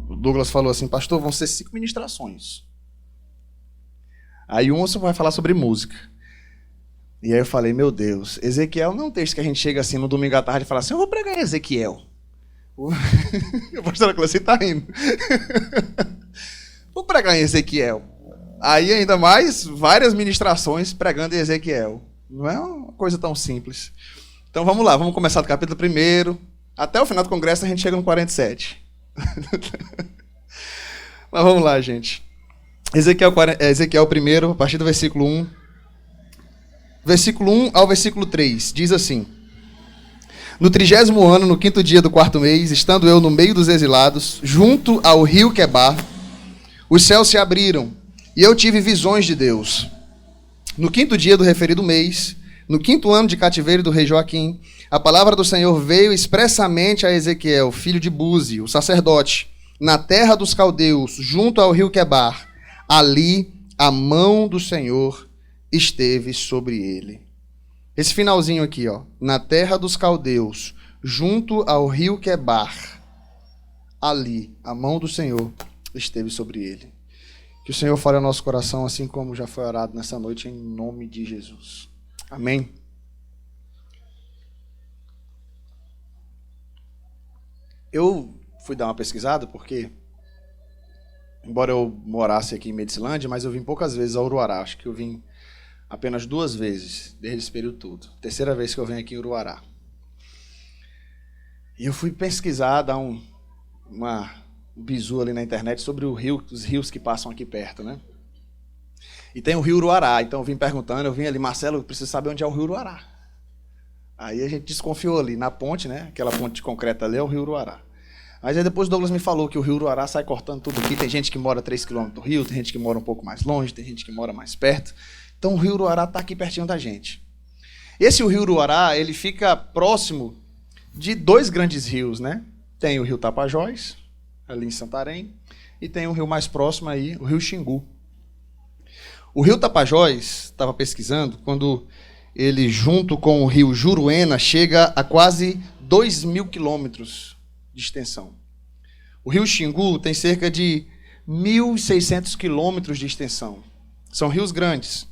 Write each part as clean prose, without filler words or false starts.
o Douglas falou assim, pastor, vão ser 5 ministrações. Aí um vai falar sobre música. E aí eu falei, meu Deus, Ezequiel não é um texto que a gente chega assim no domingo à tarde e fala assim, eu vou pregar em Ezequiel. O pastor Nicolas, você está rindo. Vou pregar em Ezequiel. Aí ainda mais várias ministrações pregando em Ezequiel. Não é uma coisa tão simples. Então vamos lá, vamos começar do capítulo 1. Até o final do congresso a gente chega no 47. Mas vamos lá, gente. Ezequiel 1, a partir do versículo 1. Versículo 1 ao versículo 3, diz assim: No 30º ano, no 5º dia do 4º mês, estando eu no meio dos exilados, junto ao rio Quebar, os céus se abriram, e eu tive visões de Deus. No 5º dia do referido mês, no 5º ano de cativeiro do rei Joaquim, a palavra do Senhor veio expressamente a Ezequiel, filho de Buzi, o sacerdote, na terra dos caldeus, junto ao rio Quebar. Ali a mão do Senhor esteve sobre ele. Esse finalzinho aqui, ó, na terra dos caldeus, junto ao rio Quebar. Ali a mão do Senhor esteve sobre ele. Que o Senhor fale ao nosso coração, assim como já foi orado nessa noite, em nome de Jesus. Amém? Eu fui dar uma pesquisada, porque, embora eu morasse aqui em Medicilândia, mas eu vim poucas vezes a Uruará. Acho que eu vim apenas 2 vezes, desde esse período todo. 3ª vez que eu venho aqui em Uruará. E eu fui pesquisar, dar um bizu ali na internet sobre os rios que passam aqui perto, né? E tem o rio Uruará, então eu vim perguntando, eu vim ali, Marcelo, eu preciso saber onde é o rio Uruará. Aí a gente desconfiou ali, na ponte, né? Aquela ponte de concreto ali é o rio Uruará. Mas aí depois o Douglas me falou que o rio Uruará sai cortando tudo aqui. Tem gente que mora 3 km do rio, tem gente que mora um pouco mais longe, tem gente que mora mais perto. Então o rio Uruará está aqui pertinho da gente. Esse rio Uruará, ele fica próximo de 2 grandes rios, né? Tem o rio Tapajós, ali em Santarém, e tem um rio mais próximo aí, o rio Xingu. O rio Tapajós, estava pesquisando, quando ele, junto com o rio Juruena, chega a quase 2.000 quilômetros de extensão. O rio Xingu tem cerca de 1.600 quilômetros de extensão. São rios grandes.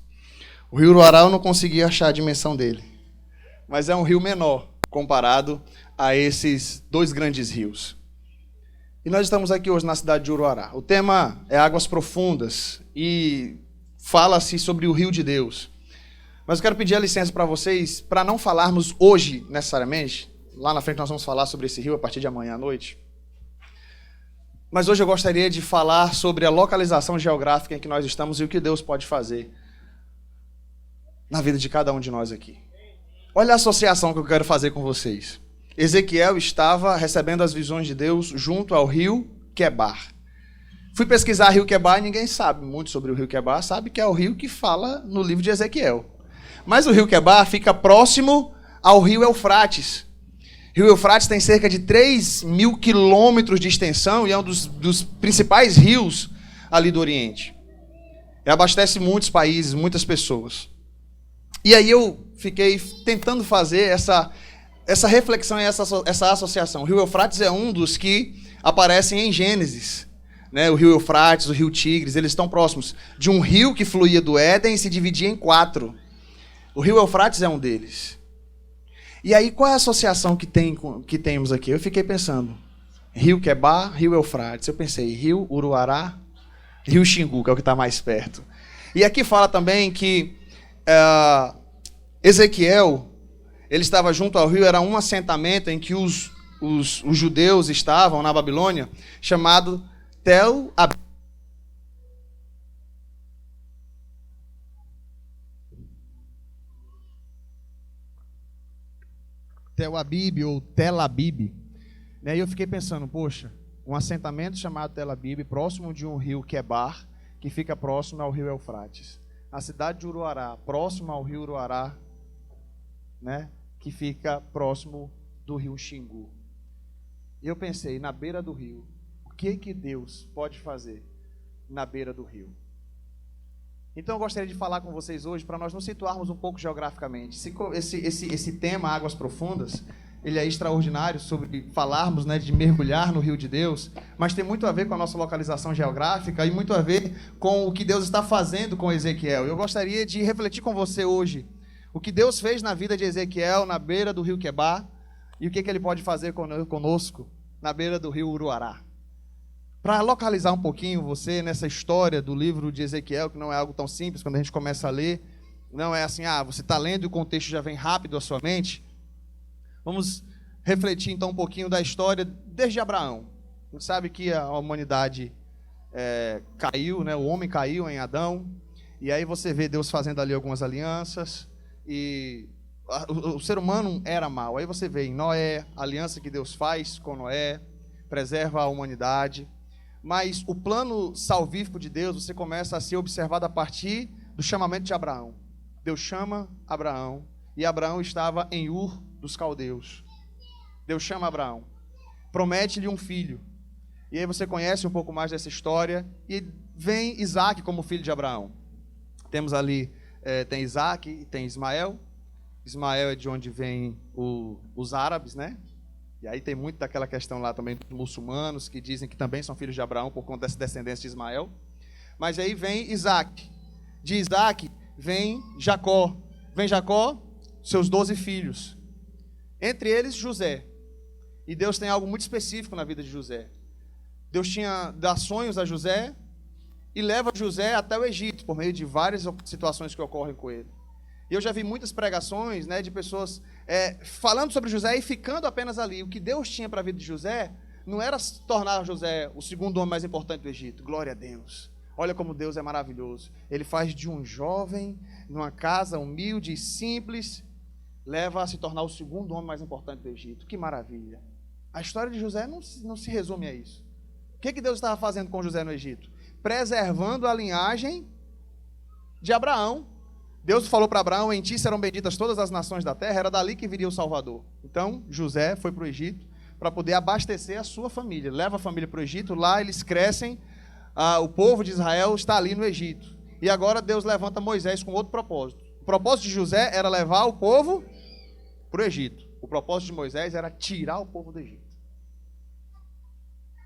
O rio Uruará eu não consegui achar a dimensão dele, mas é um rio menor comparado a esses 2 grandes rios. E nós estamos aqui hoje na cidade de Uruará. O tema é águas profundas e fala-se sobre o rio de Deus. Mas eu quero pedir a licença para vocês, para não falarmos hoje necessariamente. Lá na frente nós vamos falar sobre esse rio a partir de amanhã à noite. Mas hoje eu gostaria de falar sobre a localização geográfica em que nós estamos e o que Deus pode fazer na vida de cada um de nós aqui. Olha a associação que eu quero fazer com vocês. Ezequiel estava recebendo as visões de Deus junto ao rio Quebar. Fui pesquisar rio Quebar e ninguém sabe muito sobre o rio Quebar, sabe que é o rio que fala no livro de Ezequiel. Mas o rio Quebar fica próximo ao rio Eufrates. O rio Eufrates tem cerca de 3.000 quilômetros de extensão e é um dos principais rios ali do Oriente. E abastece muitos países, muitas pessoas. E aí eu fiquei tentando fazer essa reflexão e essa associação. O rio Eufrates é um dos que aparecem em Gênesis. Né? O rio Eufrates, o rio Tigres, eles estão próximos de um rio que fluía do Éden e se dividia em 4. O rio Eufrates é um deles. E aí, qual é a associação que temos aqui? Eu fiquei pensando, rio Quebar, rio Eufrates. Eu pensei, rio Uruará, rio Xingu, que é o que está mais perto. E aqui fala também que Ezequiel, ele estava junto ao rio, era um assentamento em que os judeus estavam na Babilônia, chamado Tel Abib. Tel Abib ou Tel Abib. E aí eu fiquei pensando, poxa, um assentamento chamado Tel Abib, próximo de um rio Quebar, que fica próximo ao rio Eufrates. A cidade de Uruará, próximo ao rio Uruará, né, que fica próximo do rio Xingu. E eu pensei, na beira do rio, o que Deus pode fazer na beira do rio? Então eu gostaria de falar com vocês hoje, para nós nos situarmos um pouco geograficamente. Esse tema, Águas Profundas, ele é extraordinário sobre falarmos, né, de mergulhar no rio de Deus, mas tem muito a ver com a nossa localização geográfica e muito a ver com o que Deus está fazendo com Ezequiel. Eu gostaria de refletir com você hoje o que Deus fez na vida de Ezequiel na beira do rio Quebar e o que ele pode fazer conosco na beira do rio Uruará. Para localizar um pouquinho você nessa história do livro de Ezequiel, que não é algo tão simples quando a gente começa a ler, não é assim, você está lendo e o contexto já vem rápido à sua mente. Vamos refletir então um pouquinho da história desde Abraão. A gente sabe que a humanidade caiu, né? O homem caiu em Adão, e aí você vê Deus fazendo ali algumas alianças, e o ser humano era mau. Aí você vê em Noé, a aliança que Deus faz com Noé, preserva a humanidade. Mas o plano salvífico de Deus, você começa a ser observado a partir do chamamento de Abraão. Deus chama Abraão, e Abraão estava em Ur dos caldeus. Deus chama Abraão, promete-lhe um filho, e aí você conhece um pouco mais dessa história, e vem Isaac como filho de Abraão. Temos ali, tem Isaac e tem Ismael. Ismael é de onde vêm os árabes, né? E aí tem muito daquela questão lá também dos muçulmanos, que dizem que também são filhos de Abraão por conta dessa descendência de Ismael. Mas aí vem Isaac, de Isaac vem Jacó, seus 12 filhos. Entre eles, José. E Deus tem algo muito específico na vida de José. Deus dá sonhos a José e leva José até o Egito, por meio de várias situações que ocorrem com ele. E eu já vi muitas pregações, né, de pessoas falando sobre José e ficando apenas ali. O que Deus tinha para a vida de José não era tornar José o segundo homem mais importante do Egito. Glória a Deus. Olha como Deus é maravilhoso. Ele faz de um jovem, numa casa humilde e simples, leva a se tornar o segundo homem mais importante do Egito. Que maravilha. A história de José não se resume a isso. O que Deus estava fazendo com José no Egito? Preservando a linhagem de Abraão. Deus falou para Abraão, em ti serão benditas todas as nações da terra, era dali que viria o Salvador. Então, José foi para o Egito para poder abastecer a sua família. Leva a família para o Egito, lá eles crescem, o povo de Israel está ali no Egito. E agora Deus levanta Moisés com outro propósito. O propósito de José era levar o povo para o Egito. O propósito de Moisés era tirar o povo do Egito.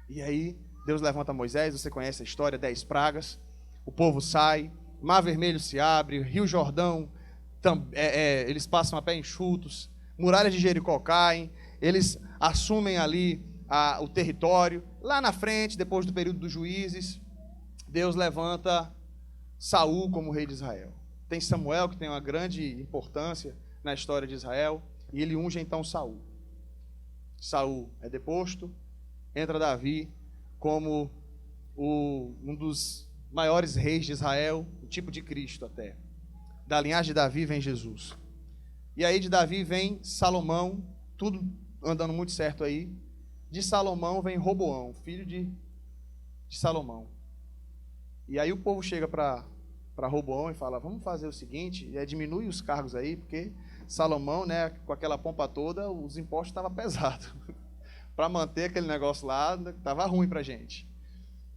E aí, Deus levanta Moisés, você conhece a história, 10 pragas, o povo sai, Mar Vermelho se abre, Rio Jordão, eles passam a pé enxutos, muralhas de Jericó caem, eles assumem ali o território. Lá na frente, depois do período dos juízes, Deus levanta Saul como rei de Israel. Tem Samuel, que tem uma grande importância na história de Israel, e ele unge então Saul. Saul é deposto, entra Davi como um dos maiores reis de Israel, o tipo de Cristo até. Da linhagem de Davi vem Jesus. E aí de Davi vem Salomão, tudo andando muito certo aí. De Salomão vem Roboão, filho de Salomão. E aí o povo chega para Roboão e fala, vamos fazer o seguinte, diminui os cargos aí, porque Salomão, né, com aquela pompa toda, os impostos estavam pesados. Para manter aquele negócio lá, estava ruim para a gente.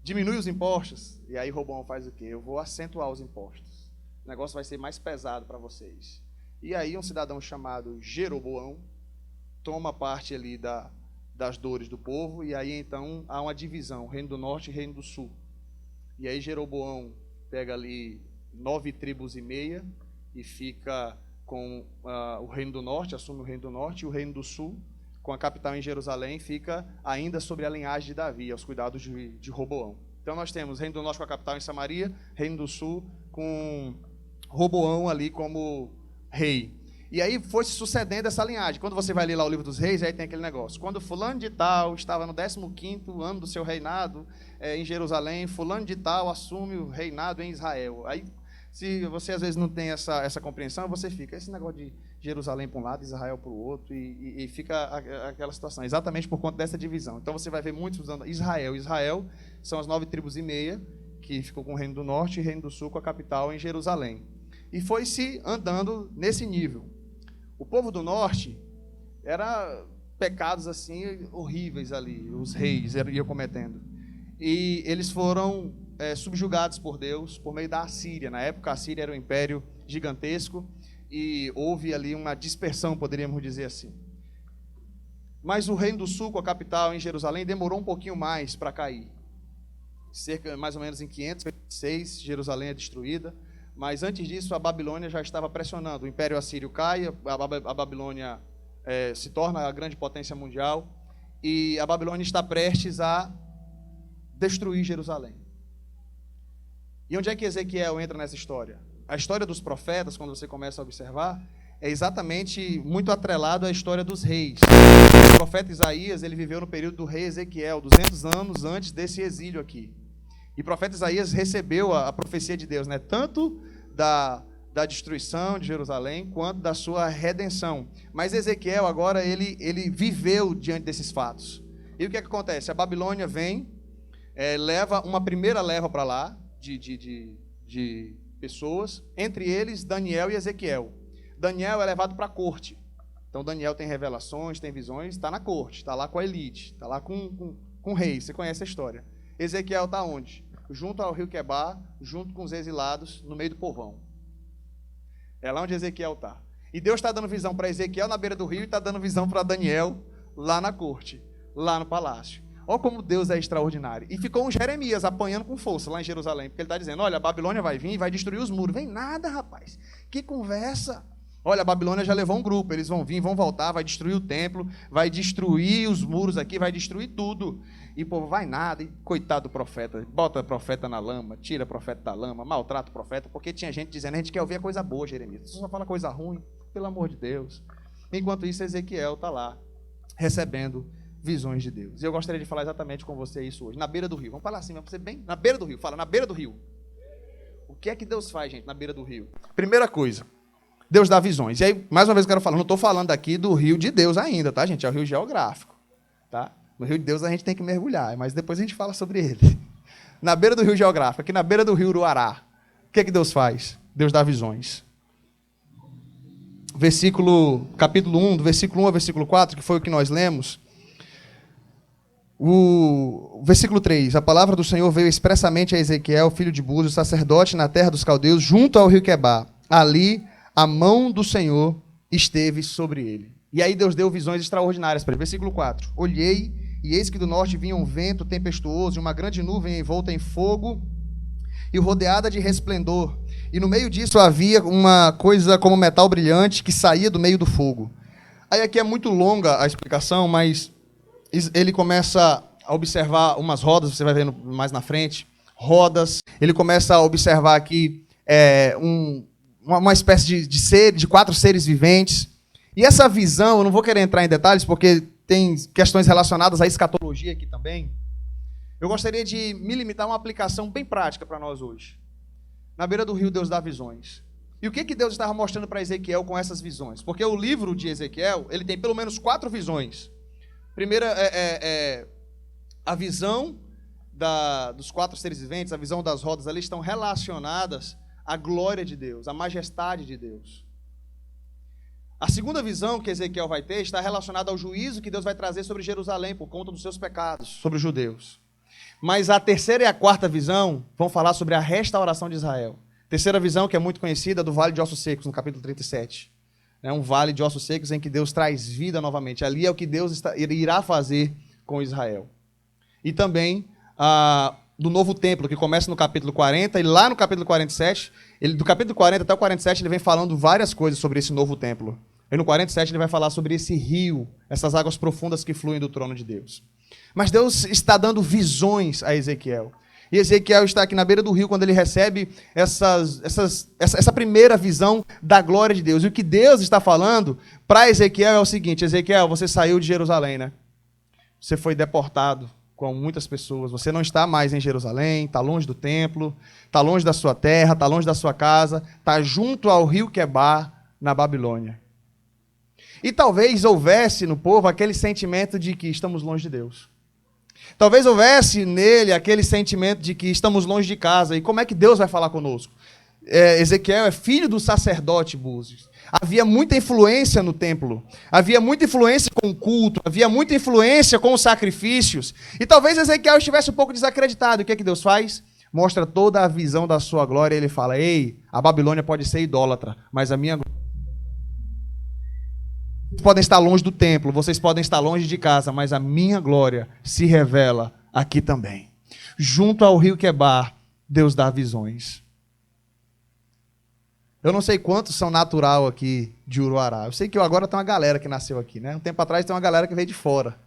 Diminui os impostos, e aí Roboão faz o quê? Eu vou acentuar os impostos. O negócio vai ser mais pesado para vocês. E aí um cidadão chamado Jeroboão toma parte ali das dores do povo, e aí então há uma divisão, Reino do Norte e Reino do Sul. E aí Jeroboão pega ali 9 tribos e meia, e fica com o Reino do Norte, assume o Reino do Norte, e o Reino do Sul, com a capital em Jerusalém, fica ainda sobre a linhagem de Davi, aos cuidados de Roboão. Então nós temos Reino do Norte com a capital em Samaria, Reino do Sul com Roboão ali como rei. E aí foi se sucedendo essa linhagem. Quando você vai ler lá o livro dos reis, aí tem aquele negócio. Quando fulano de tal estava no 15º ano do seu reinado em Jerusalém, fulano de tal assume o reinado em Israel. Aí, se você às vezes não tem essa compreensão, você fica, esse negócio de Jerusalém para um lado, Israel para o outro, e fica aquela situação, exatamente por conta dessa divisão. Então você vai ver muitos usando Israel. Israel são as 9 tribos e meia, que ficam com o Reino do Norte e Reino do Sul com a capital em Jerusalém. E foi-se andando nesse nível. O povo do Norte era pecados assim horríveis ali, os reis iam cometendo. E eles foram subjugados por Deus por meio da Assíria. Na época a Assíria era um império gigantesco, e houve ali uma dispersão, poderíamos dizer assim. Mas o reino do sul, com a capital em Jerusalém, demorou um pouquinho mais para cair. Cerca, mais ou menos em 526, Jerusalém é destruída. Mas antes disso, a Babilônia já estava pressionando. O Império Assírio cai, a Babilônia se torna a grande potência mundial. E a Babilônia está prestes a destruir Jerusalém. E onde é que Ezequiel entra nessa história? A história dos profetas, quando você começa a observar, é exatamente muito atrelado à história dos reis. O profeta Isaías, ele viveu no período do rei Ezequiel, 200 anos antes desse exílio aqui. E o profeta Isaías recebeu a profecia de Deus, né? Tanto da destruição de Jerusalém, quanto da sua redenção. Mas Ezequiel, agora, ele viveu diante desses fatos. E o que é que acontece? A Babilônia vem, leva uma primeira leva para lá, de pessoas, entre eles Daniel e Ezequiel. Daniel é levado para a corte. Então Daniel tem revelações, tem visões, está na corte, está lá com a elite, está lá com o rei, você conhece a história. Ezequiel está onde? Junto ao rio Quebar, junto com os exilados, no meio do povão. É lá onde Ezequiel está. E Deus está dando visão para Ezequiel na beira do rio e está dando visão para Daniel lá na corte, lá no palácio. Olha como Deus é extraordinário. E ficou um Jeremias apanhando com força lá em Jerusalém, porque ele está dizendo, olha, a Babilônia vai vir e vai destruir os muros. Vem nada, rapaz. Que conversa. Olha, a Babilônia já levou um grupo, eles vão vir, vão voltar, vai destruir o templo, vai destruir os muros aqui, vai destruir tudo. E o povo, vai nada, e coitado do profeta, bota o profeta na lama, tira o profeta da lama, maltrata o profeta, porque tinha gente dizendo, a gente quer ouvir a coisa boa, Jeremias, você só fala coisa ruim, pelo amor de Deus. Enquanto isso, Ezequiel está lá, recebendo visões de Deus. E eu gostaria de falar exatamente com você isso hoje, na beira do rio. Vamos falar assim, vamos ser bem, na beira do rio, fala, na beira do rio. O que é que Deus faz, gente, na beira do rio? Primeira coisa, Deus dá visões. E aí, mais uma vez eu quero falar, não estou falando aqui do rio de Deus ainda, tá, gente? É o rio geográfico, tá? No rio de Deus a gente tem que mergulhar, mas depois a gente fala sobre ele. Na beira do rio geográfico, aqui na beira do rio Uruará, o que é que Deus faz? Deus dá visões. Capítulo 1, do versículo 1 ao versículo 4, que foi o que nós lemos. O versículo 3, a palavra do Senhor veio expressamente a Ezequiel, filho de Buzi, sacerdote na terra dos caldeus, junto ao rio Quebar. Ali a mão do Senhor esteve sobre ele. E aí Deus deu visões extraordinárias para ele. Versículo 4. Olhei, e eis que do norte vinha um vento tempestuoso, e uma grande nuvem envolta em fogo, e rodeada de resplendor. E no meio disso havia uma coisa como metal brilhante que saía do meio do fogo. Aí aqui é muito longa a explicação, mas ele começa a observar umas rodas, você vai vendo mais na frente, rodas. Ele começa a observar aqui uma espécie de 4 seres viventes. E essa visão, eu não vou querer entrar em detalhes, porque tem questões relacionadas à escatologia aqui também. Eu gostaria de me limitar a uma aplicação bem prática para nós hoje. Na beira do rio, Deus dá visões. E o que Deus estava mostrando para Ezequiel com essas visões? Porque o livro de Ezequiel, ele tem pelo menos 4 visões. Primeira a visão dos 4 seres viventes, a visão das rodas ali, estão relacionadas à glória de Deus, à majestade de Deus. A segunda visão que Ezequiel vai ter está relacionada ao juízo que Deus vai trazer sobre Jerusalém por conta dos seus pecados, sobre os judeus. Mas a terceira e a quarta visão vão falar sobre a restauração de Israel. Terceira visão, que é muito conhecida, do Vale de Ossos Secos, no capítulo 37. É um vale de ossos secos em que Deus traz vida novamente. Ali é o que Deus irá fazer com Israel. E também do novo templo, que começa no capítulo 40, e lá no capítulo 47, do capítulo 40 até o 47, ele vem falando várias coisas sobre esse novo templo. E no 47 ele vai falar sobre esse rio, essas águas profundas que fluem do trono de Deus. Mas Deus está dando visões a Ezequiel. E Ezequiel está aqui na beira do rio quando ele recebe essa primeira visão da glória de Deus. E o que Deus está falando para Ezequiel é o seguinte: Ezequiel, você saiu de Jerusalém, né? Você foi deportado com muitas pessoas. Você não está mais em Jerusalém, está longe do templo, está longe da sua terra, está longe da sua casa, está junto ao rio Quebar, na Babilônia. E talvez houvesse no povo aquele sentimento de que estamos longe de Deus. Talvez houvesse nele aquele sentimento de que estamos longe de casa. E como é que Deus vai falar conosco? Ezequiel é filho do sacerdote Buzi. Havia muita influência no templo. Havia muita influência com o culto. Havia muita influência com os sacrifícios. E talvez Ezequiel estivesse um pouco desacreditado. O que é que Deus faz? Mostra toda a visão da sua glória. E ele fala: ei, a Babilônia pode ser idólatra, mas a minha glória... podem estar longe do templo, vocês podem estar longe de casa, mas a minha glória se revela aqui também. Junto ao rio Quebar, Deus dá visões. Eu não sei quantos são natural aqui de Uruará. Eu sei que agora tem uma galera que nasceu aqui, né? Um tempo atrás tem uma galera que veio de fora,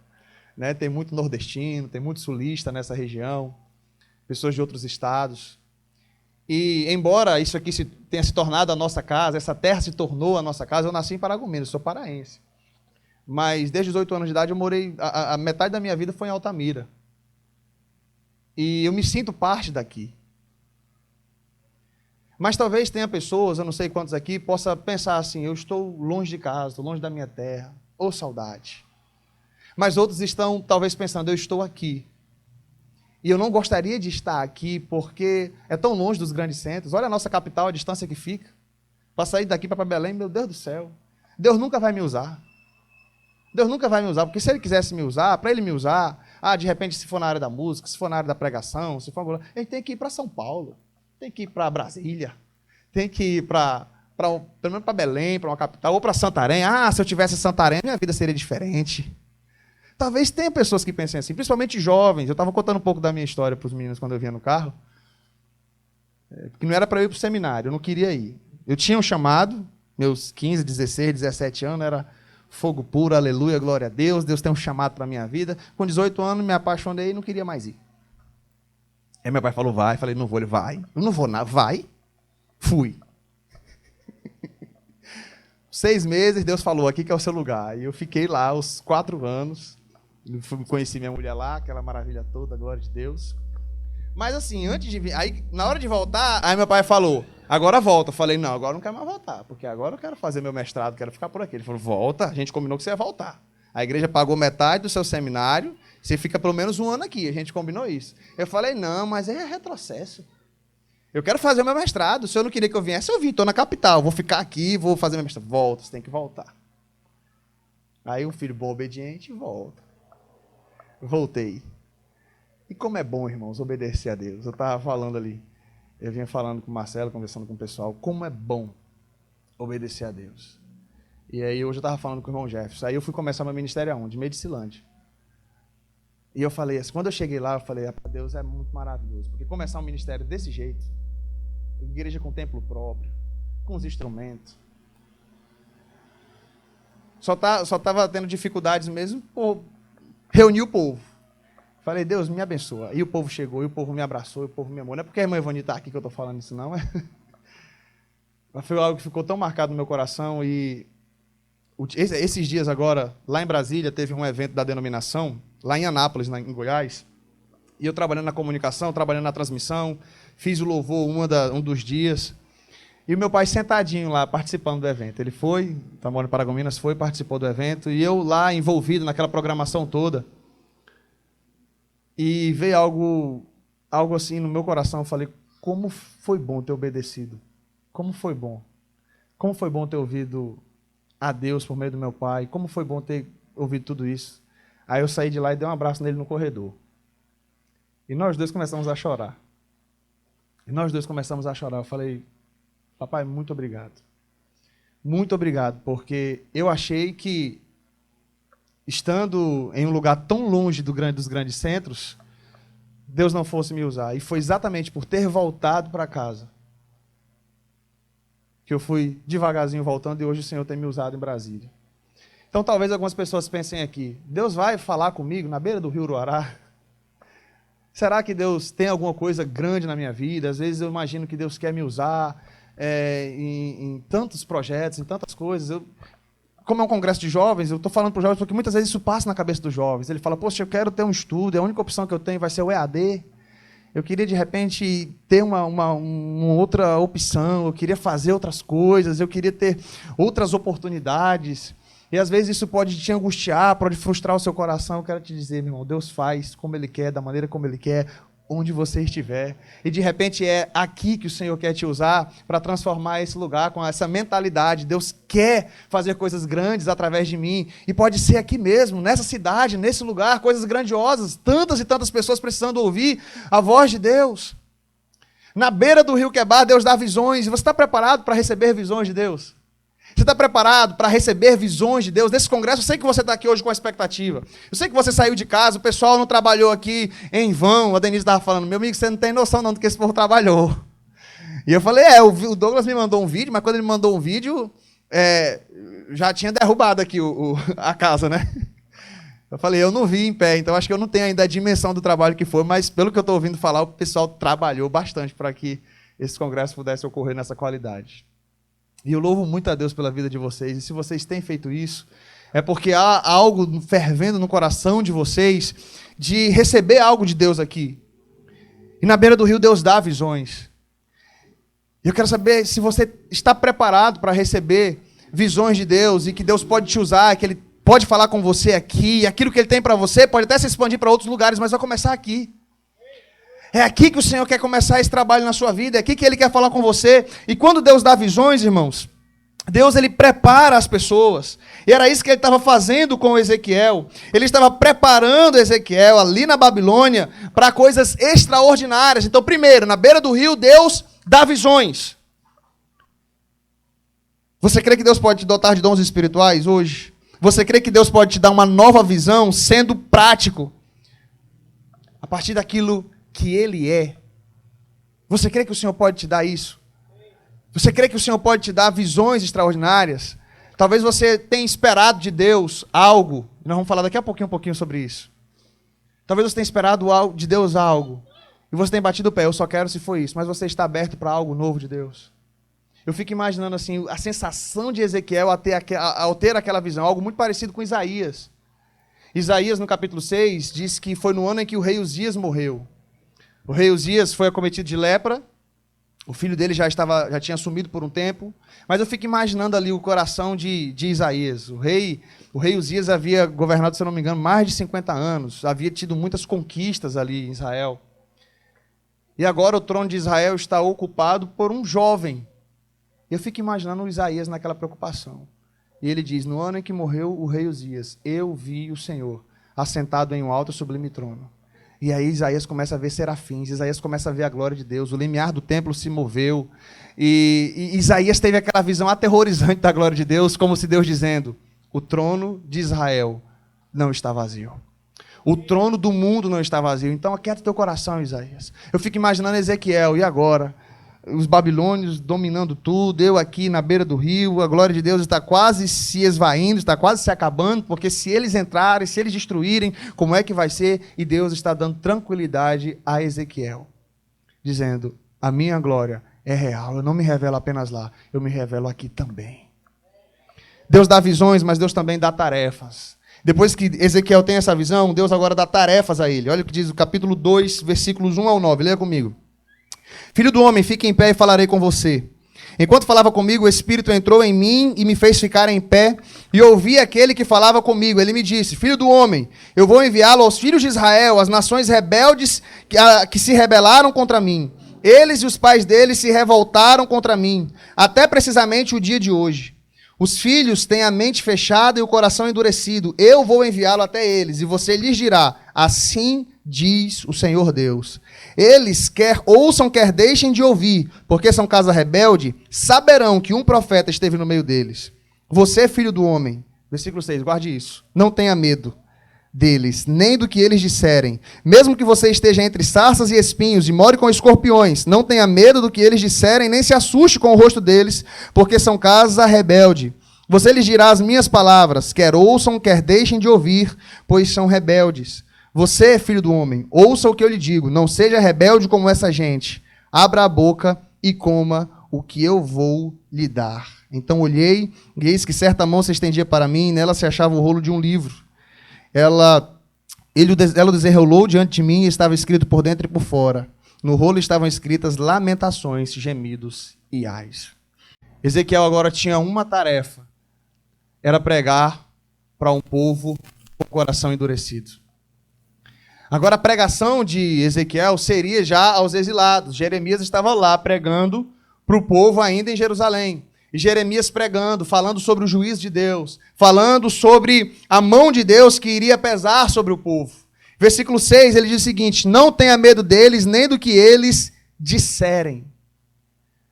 né? Tem muito nordestino, tem muito sulista nessa região, pessoas de outros estados. E embora isso aqui tenha se tornado a nossa casa, essa terra se tornou a nossa casa, eu nasci em Paragominas, sou paraense. Mas desde os 8 anos de idade eu morei, a metade da minha vida foi em Altamira. E eu me sinto parte daqui. Mas talvez tenha pessoas, eu não sei quantos aqui, possa pensar assim, eu estou longe de casa, estou longe da minha terra, ou saudade. Mas outros estão talvez pensando, eu estou aqui. E eu não gostaria de estar aqui porque é tão longe dos grandes centros. Olha a nossa capital, a distância que fica. Para sair daqui para Belém, meu Deus do céu. Deus nunca vai me usar. Deus nunca vai me usar, porque se Ele quisesse me usar, para Ele me usar, de repente, se for na área da música, se for na área da pregação, se for... Ele tem que ir para São Paulo. Tem que ir para Brasília, tem que ir pelo menos para Belém, para uma capital, ou para Santarém. Se eu tivesse em Santarém, minha vida seria diferente. Talvez tenha pessoas que pensem assim, principalmente jovens. Eu estava contando um pouco da minha história para os meninos quando eu vinha no carro, porque não era para eu ir para o seminário, eu não queria ir. Eu tinha um chamado, meus 15, 16, 17 anos, era fogo puro, aleluia, glória a Deus, Deus tem um chamado para a minha vida. Com 18 anos, me apaixonei e não queria mais ir. Aí meu pai falou, vai. Falei, não vou. Ele, vai. Eu não vou nada. Vai. Fui. 6 meses, Deus falou, aqui que é o seu lugar. E eu fiquei lá os 4 anos. Conheci minha mulher lá, aquela maravilha toda, glória de Deus. Mas assim, antes de vir... Aí, na hora de voltar, aí meu pai falou, agora volta. Eu falei, não, agora eu não quero mais voltar, porque agora eu quero fazer meu mestrado, quero ficar por aqui. Ele falou, volta. A gente combinou que você ia voltar. A igreja pagou metade do seu seminário, você fica pelo menos 1 ano aqui, a gente combinou isso. Eu falei, não, mas é retrocesso. Eu quero fazer o meu mestrado, o senhor não queria que eu viesse, eu vim, estou na capital, vou ficar aqui, vou fazer meu mestrado. Volta, você tem que voltar. Aí um filho bom, obediente, volta. Voltei. E como é bom, irmãos, obedecer a Deus. Eu estava falando ali, eu vinha falando com o Marcelo, conversando com o pessoal, como é bom obedecer a Deus. E aí hoje eu estava falando com o irmão Jefferson. Aí eu fui começar meu ministério aonde? Medicilândia. E eu falei assim, quando eu cheguei lá, eu falei, Deus é muito maravilhoso. Porque começar um ministério desse jeito, igreja com templo próprio, com os instrumentos. Só estava tendo dificuldades mesmo por reunir o povo. Falei, Deus, me abençoa. E o povo chegou, e o povo me abraçou, e o povo me amou. Não é porque a irmã Ivone está aqui que eu estou falando isso, não. Mas foi algo que ficou tão marcado no meu coração. E esses dias agora, lá em Brasília, teve um evento da denominação, lá em Anápolis, em Goiás, e eu trabalhando na comunicação, trabalhando na transmissão, fiz o louvor um dos dias, e o meu pai sentadinho lá, participando do evento. Ele foi, está morando em Paragominas, participou do evento, e eu lá envolvido naquela programação toda, e veio algo assim no meu coração. Eu falei, como foi bom ter obedecido, como foi bom ter ouvido a Deus por meio do meu pai, como foi bom ter ouvido tudo isso. Aí eu saí de lá e dei um abraço nele no corredor. E nós dois começamos a chorar. Eu falei, papai, muito obrigado. Muito obrigado, porque eu achei que, estando em um lugar tão longe dos grandes centros, Deus não fosse me usar. E foi exatamente por ter voltado para casa que eu fui devagarzinho voltando e hoje o Senhor tem me usado em Brasília. Então talvez algumas pessoas pensem aqui, Deus vai falar comigo na beira do rio Uruará? Será que Deus tem alguma coisa grande na minha vida? Às vezes eu imagino que Deus quer me usar em tantos projetos, em tantas coisas. Como é um congresso de jovens, eu estou falando para os jovens porque muitas vezes isso passa na cabeça dos jovens. Ele fala, poxa, eu quero ter um estudo, a única opção que eu tenho vai ser o EAD. Eu queria, de repente, ter uma outra opção, eu queria fazer outras coisas, eu queria ter outras oportunidades. E, às vezes, isso pode te angustiar, pode frustrar o seu coração. Eu quero te dizer, meu irmão, Deus faz como Ele quer, da maneira como Ele quer, onde você estiver. E, de repente, é aqui que o Senhor quer te usar para transformar esse lugar com essa mentalidade. Deus quer fazer coisas grandes através de mim. E pode ser aqui mesmo, nessa cidade, nesse lugar, coisas grandiosas. Tantas e tantas pessoas precisando ouvir a voz de Deus. Na beira do rio Quebar, Deus dá visões. E você está preparado para receber visões de Deus? Você está preparado para receber visões de Deus? Nesse congresso, eu sei que você está aqui hoje com a expectativa. Eu sei que você saiu de casa, o pessoal não trabalhou aqui em vão. A Denise estava falando, meu amigo, você não tem noção não do que esse povo trabalhou. E eu falei, o Douglas me mandou um vídeo, mas quando ele mandou um vídeo, já tinha derrubado aqui a casa, né? Eu falei, eu não vi em pé, então acho que eu não tenho ainda a dimensão do trabalho que foi, mas pelo que eu estou ouvindo falar, o pessoal trabalhou bastante para que esse congresso pudesse ocorrer nessa qualidade. E eu louvo muito a Deus pela vida de vocês, e se vocês têm feito isso, é porque há algo fervendo no coração de vocês de receber algo de Deus aqui. E na beira do rio Deus dá visões. E eu quero saber se você está preparado para receber visões de Deus e que Deus pode te usar, que Ele pode falar com você aqui, e aquilo que Ele tem para você pode até se expandir para outros lugares, mas vai começar aqui. É aqui que o Senhor quer começar esse trabalho na sua vida, é aqui que Ele quer falar com você. E quando Deus dá visões, irmãos, Deus Ele prepara as pessoas. E era isso que Ele estava fazendo com Ezequiel. Ele estava preparando Ezequiel ali na Babilônia para coisas extraordinárias. Então, primeiro, na beira do rio, Deus dá visões. Você crê que Deus pode te dotar de dons espirituais hoje? Você crê que Deus pode te dar uma nova visão, sendo prático, a partir daquilo que Ele é? Você crê que o Senhor pode te dar isso? Você crê que o Senhor pode te dar visões extraordinárias? Talvez você tenha esperado de Deus algo, e nós vamos falar daqui a pouquinho, sobre isso. Talvez você tenha esperado de Deus algo, e você tenha batido o pé, eu só quero se for isso, mas você está aberto para algo novo de Deus. Eu fico imaginando assim, a sensação de Ezequiel ao ter aquela visão, algo muito parecido com Isaías. Isaías, no capítulo 6, diz que foi no ano em que o rei Uzias morreu. O rei Uzias foi acometido de lepra, o filho dele já tinha sumido por um tempo, mas eu fico imaginando ali o coração de Isaías. O rei Uzias havia governado, se eu não me engano, mais de 50 anos, havia tido muitas conquistas ali em Israel. E agora o trono de Israel está ocupado por um jovem. Eu fico imaginando o Isaías naquela preocupação. E ele diz, no ano em que morreu o rei Uzias, eu vi o Senhor assentado em um alto e sublime trono. E aí Isaías começa a ver serafins, Isaías começa a ver a glória de Deus, o limiar do templo se moveu, e Isaías teve aquela visão aterrorizante da glória de Deus, como se Deus dizendo, o trono de Israel não está vazio. O trono do mundo não está vazio. Então aquieta teu coração, Isaías. Eu fico imaginando Ezequiel, e agora? Os babilônios dominando tudo, eu aqui na beira do rio, a glória de Deus está quase se esvaindo, está quase se acabando, porque se eles entrarem, se eles destruírem, como é que vai ser? E Deus está dando tranquilidade a Ezequiel, dizendo, a minha glória é real, eu não me revelo apenas lá, eu me revelo aqui também. Deus dá visões, mas Deus também dá tarefas. Depois que Ezequiel tem essa visão, Deus agora dá tarefas a ele. Olha o que diz o capítulo 2, versículos 1 ao 9, leia comigo. Filho do homem, fique em pé e falarei com você. Enquanto falava comigo, o Espírito entrou em mim e me fez ficar em pé, e ouvi aquele que falava comigo. Ele me disse, filho do homem, eu vou enviá-lo aos filhos de Israel, às nações rebeldes que se rebelaram contra mim. Eles e os pais deles se revoltaram contra mim, até precisamente o dia de hoje. Os filhos têm a mente fechada e o coração endurecido. Eu vou enviá-lo até eles, e você lhes dirá, assim diz o Senhor Deus. Eles quer ouçam, quer deixem de ouvir, porque são casa rebelde, saberão que um profeta esteve no meio deles. Você, filho do homem, versículo 6, guarde isso, não tenha medo deles, nem do que eles disserem. Mesmo que você esteja entre sarças e espinhos e more com escorpiões, não tenha medo do que eles disserem, nem se assuste com o rosto deles, porque são casa rebelde. Você lhes dirá as minhas palavras, quer ouçam, quer deixem de ouvir, pois são rebeldes. Você, filho do homem, ouça o que eu lhe digo, não seja rebelde como essa gente. Abra a boca e coma o que eu vou lhe dar. Então olhei, e eis que certa mão se estendia para mim, e nela se achava o rolo de um livro. Ela o desenrolou diante de mim e estava escrito por dentro e por fora. No rolo estavam escritas lamentações, gemidos e ais. Ezequiel agora tinha uma tarefa. Era pregar para um povo com o coração endurecido. Agora a pregação de Ezequiel seria já aos exilados. Jeremias estava lá pregando para o povo ainda em Jerusalém. E Jeremias pregando, falando sobre o juízo de Deus, falando sobre a mão de Deus que iria pesar sobre o povo. Versículo 6, ele diz o seguinte, não tenha medo deles, nem do que eles disserem.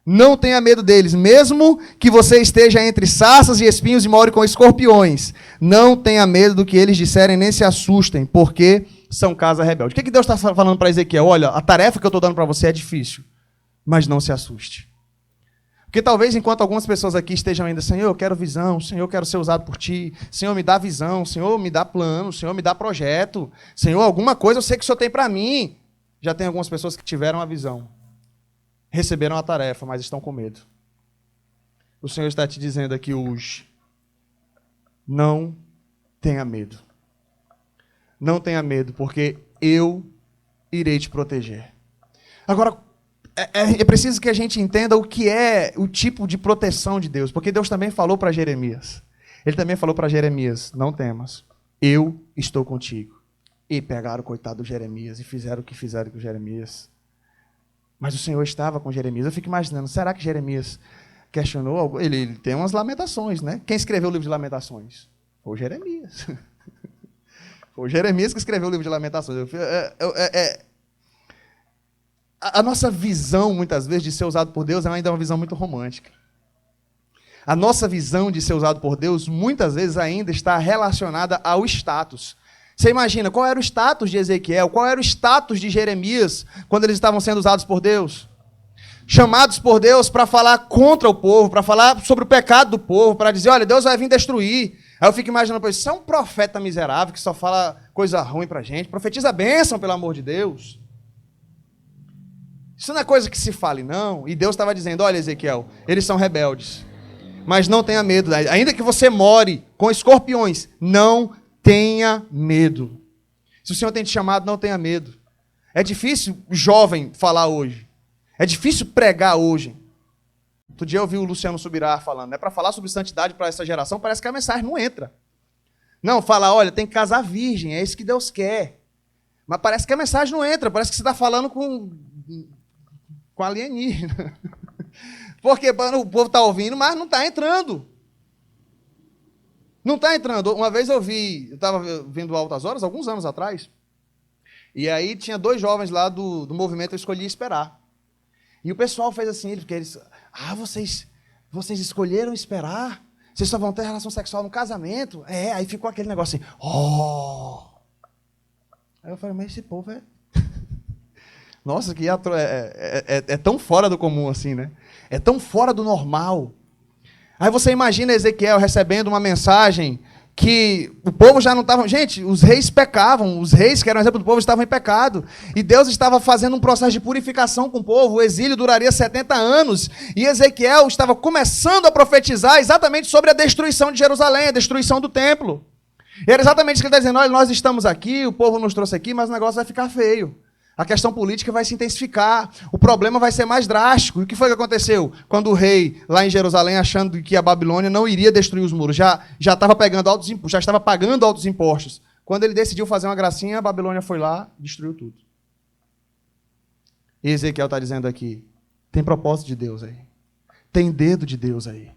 Não tenha medo deles, mesmo que você esteja entre sarças e espinhos e more com escorpiões. Não tenha medo do que eles disserem, nem se assustem, porque são casa rebelde. O que Deus está falando para Ezequiel? Olha, a tarefa que eu estou dando para você é difícil, mas não se assuste. Porque talvez enquanto algumas pessoas aqui estejam ainda, Senhor, eu quero visão, Senhor, eu quero ser usado por Ti, Senhor, me dá visão, Senhor, me dá plano, Senhor, me dá projeto, Senhor, alguma coisa eu sei que o Senhor tem para mim. Já tem algumas pessoas que tiveram a visão, receberam a tarefa, mas estão com medo. O Senhor está te dizendo aqui hoje, não tenha medo. Não tenha medo, porque eu irei te proteger. Agora, é preciso que a gente entenda o que é o tipo de proteção de Deus, porque Deus também falou para Jeremias. Ele também falou para Jeremias, não temas, eu estou contigo. E pegaram o coitado do Jeremias e fizeram o que fizeram com Jeremias. Mas o Senhor estava com Jeremias. Eu fico imaginando, será que Jeremias questionou algo? Ele tem umas lamentações, né? Quem escreveu o livro de lamentações? Foi o Jeremias. Foi o Jeremias que escreveu o livro de lamentações. A nossa visão, muitas vezes, de ser usado por Deus é ainda uma visão muito romântica. A nossa visão de ser usado por Deus, muitas vezes, ainda está relacionada ao status. Você imagina, qual era o status de Ezequiel? Qual era o status de Jeremias quando eles estavam sendo usados por Deus? Chamados por Deus para falar contra o povo, para falar sobre o pecado do povo, para dizer, olha, Deus vai vir destruir. Aí eu fico imaginando, pois, isso é um profeta miserável que só fala coisa ruim para a gente. Profetiza a bênção, pelo amor de Deus. Isso não é coisa que se fale, não. E Deus estava dizendo, olha, Ezequiel, eles são rebeldes. Mas não tenha medo. Ainda que você more com escorpiões, não tenha medo. Se o Senhor tem te chamado, não tenha medo. É difícil jovem falar hoje. É difícil pregar hoje. Outro dia eu ouvi o Luciano Subirá falando, para falar sobre santidade para essa geração, parece que a mensagem não entra. Não, fala, olha, tem que casar virgem, é isso que Deus quer. Mas parece que a mensagem não entra, parece que você está falando com alienígena. Porque o povo está ouvindo, mas não está entrando. Não está entrando. Uma vez eu estava vendo Altas Horas, alguns anos atrás, e aí tinha 2 jovens lá do movimento Eu Escolhi Esperar. E o pessoal fez assim, porque eles, vocês escolheram esperar? Vocês só vão ter relação sexual no casamento? Aí ficou aquele negócio assim, Aí eu falei, mas esse povo é... Nossa, que é tão fora do comum assim, né? É tão fora do normal. Aí você imagina Ezequiel recebendo uma mensagem que o povo já não estava... Gente, os reis pecavam, os reis que eram exemplo do povo estavam em pecado. E Deus estava fazendo um processo de purificação com o povo. O exílio duraria 70 anos. E Ezequiel estava começando a profetizar exatamente sobre a destruição de Jerusalém, a destruição do templo. E era exatamente isso que ele está dizendo, olha, nós estamos aqui, o povo nos trouxe aqui, mas o negócio vai ficar feio. A questão política vai se intensificar, o problema vai ser mais drástico. E o que foi que aconteceu? Quando o rei, lá em Jerusalém, achando que a Babilônia não iria destruir os muros, já estava pagando altos impostos. Quando ele decidiu fazer uma gracinha, a Babilônia foi lá e destruiu tudo. E Ezequiel está dizendo aqui, tem propósito de Deus aí. Tem dedo de Deus aí.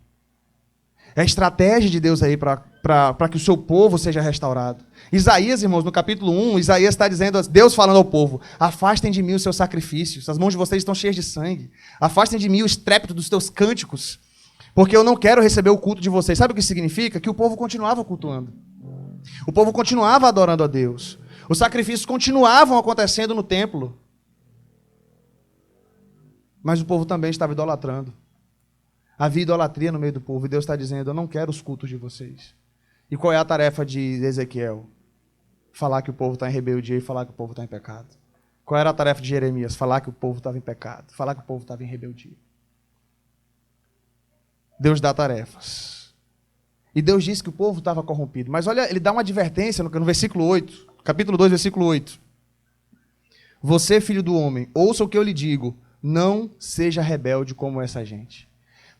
É a estratégia de Deus aí para que o seu povo seja restaurado. Isaías, irmãos, no capítulo 1, Isaías está dizendo, Deus falando ao povo, afastem de mim os seus sacrifícios, as mãos de vocês estão cheias de sangue, afastem de mim o estrépito dos teus cânticos, porque eu não quero receber o culto de vocês. Sabe o que significa? Que o povo continuava cultuando. O povo continuava adorando a Deus. Os sacrifícios continuavam acontecendo no templo. Mas o povo também estava idolatrando. Havia idolatria no meio do povo, e Deus está dizendo, eu não quero os cultos de vocês. E qual é a tarefa de Ezequiel? Falar que o povo está em rebeldia e falar que o povo está em pecado. Qual era a tarefa de Jeremias? Falar que o povo estava em pecado, falar que o povo estava em rebeldia. Deus dá tarefas. E Deus disse que o povo estava corrompido. Mas olha, ele dá uma advertência no versículo 8, capítulo 2, versículo 8. Você, filho do homem, ouça o que eu lhe digo, não seja rebelde como essa gente.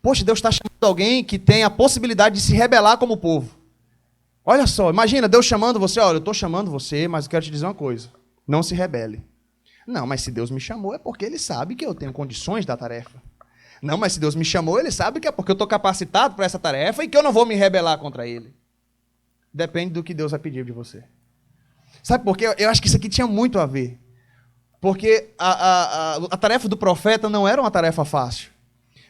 Poxa, Deus está chamando alguém que tem a possibilidade de se rebelar como o povo. Olha só, imagina Deus chamando você, olha, eu estou chamando você, mas eu quero te dizer uma coisa, não se rebele. Não, mas se Deus me chamou é porque Ele sabe que eu tenho condições da tarefa. Não, mas se Deus me chamou, Ele sabe que é porque eu estou capacitado para essa tarefa e que eu não vou me rebelar contra Ele. Depende do que Deus vai pedir de você. Sabe por quê? Eu acho que isso aqui tinha muito a ver. Porque a tarefa do profeta não era uma tarefa fácil.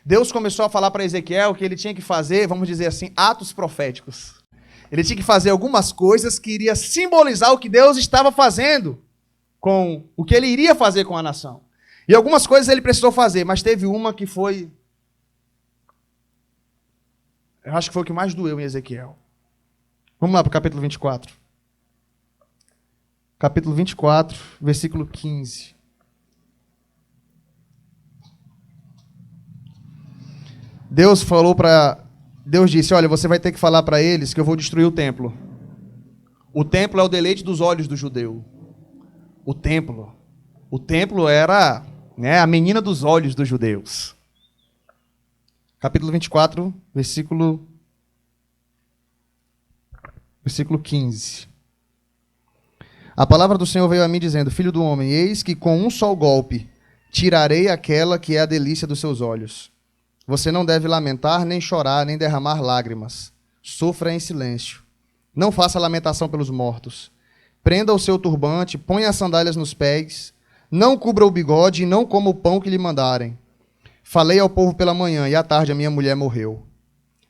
Deus começou a falar para Ezequiel que ele tinha que fazer, vamos dizer assim, atos proféticos. Ele tinha que fazer algumas coisas que iria simbolizar o que Deus estava fazendo com o que ele iria fazer com a nação. E algumas coisas ele precisou fazer, mas teve uma que foi... Eu acho que foi o que mais doeu em Ezequiel. Vamos lá para o capítulo 24. Capítulo 24, versículo 15. Deus disse, olha, você vai ter que falar para eles que eu vou destruir o templo. O templo é o deleite dos olhos do judeu. O templo era, né, a menina dos olhos dos judeus. Capítulo 24, versículo 15. A palavra do Senhor veio a mim dizendo, filho do homem, eis que com um só golpe tirarei aquela que é a delícia dos seus olhos. Você não deve lamentar, nem chorar, nem derramar lágrimas. Sofra em silêncio. Não faça lamentação pelos mortos. Prenda o seu turbante, ponha as sandálias nos pés. Não cubra o bigode e não coma o pão que lhe mandarem. Falei ao povo pela manhã, e à tarde a minha mulher morreu.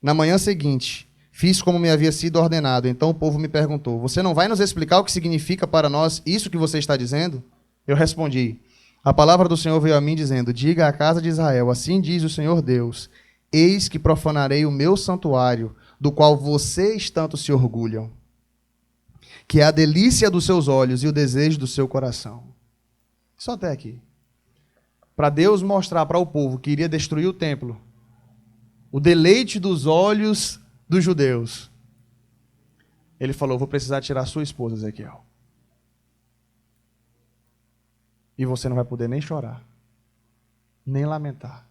Na manhã seguinte, fiz como me havia sido ordenado. Então o povo me perguntou, você não vai nos explicar o que significa para nós isso que você está dizendo? Eu respondi, a palavra do Senhor veio a mim dizendo, diga à casa de Israel, assim diz o Senhor Deus, eis que profanarei o meu santuário, do qual vocês tanto se orgulham, que é a delícia dos seus olhos e o desejo do seu coração. Só até aqui. Para Deus mostrar para o povo que iria destruir o templo, o deleite dos olhos dos judeus, ele falou, vou precisar tirar sua esposa, Ezequiel. E você não vai poder nem chorar, nem lamentar.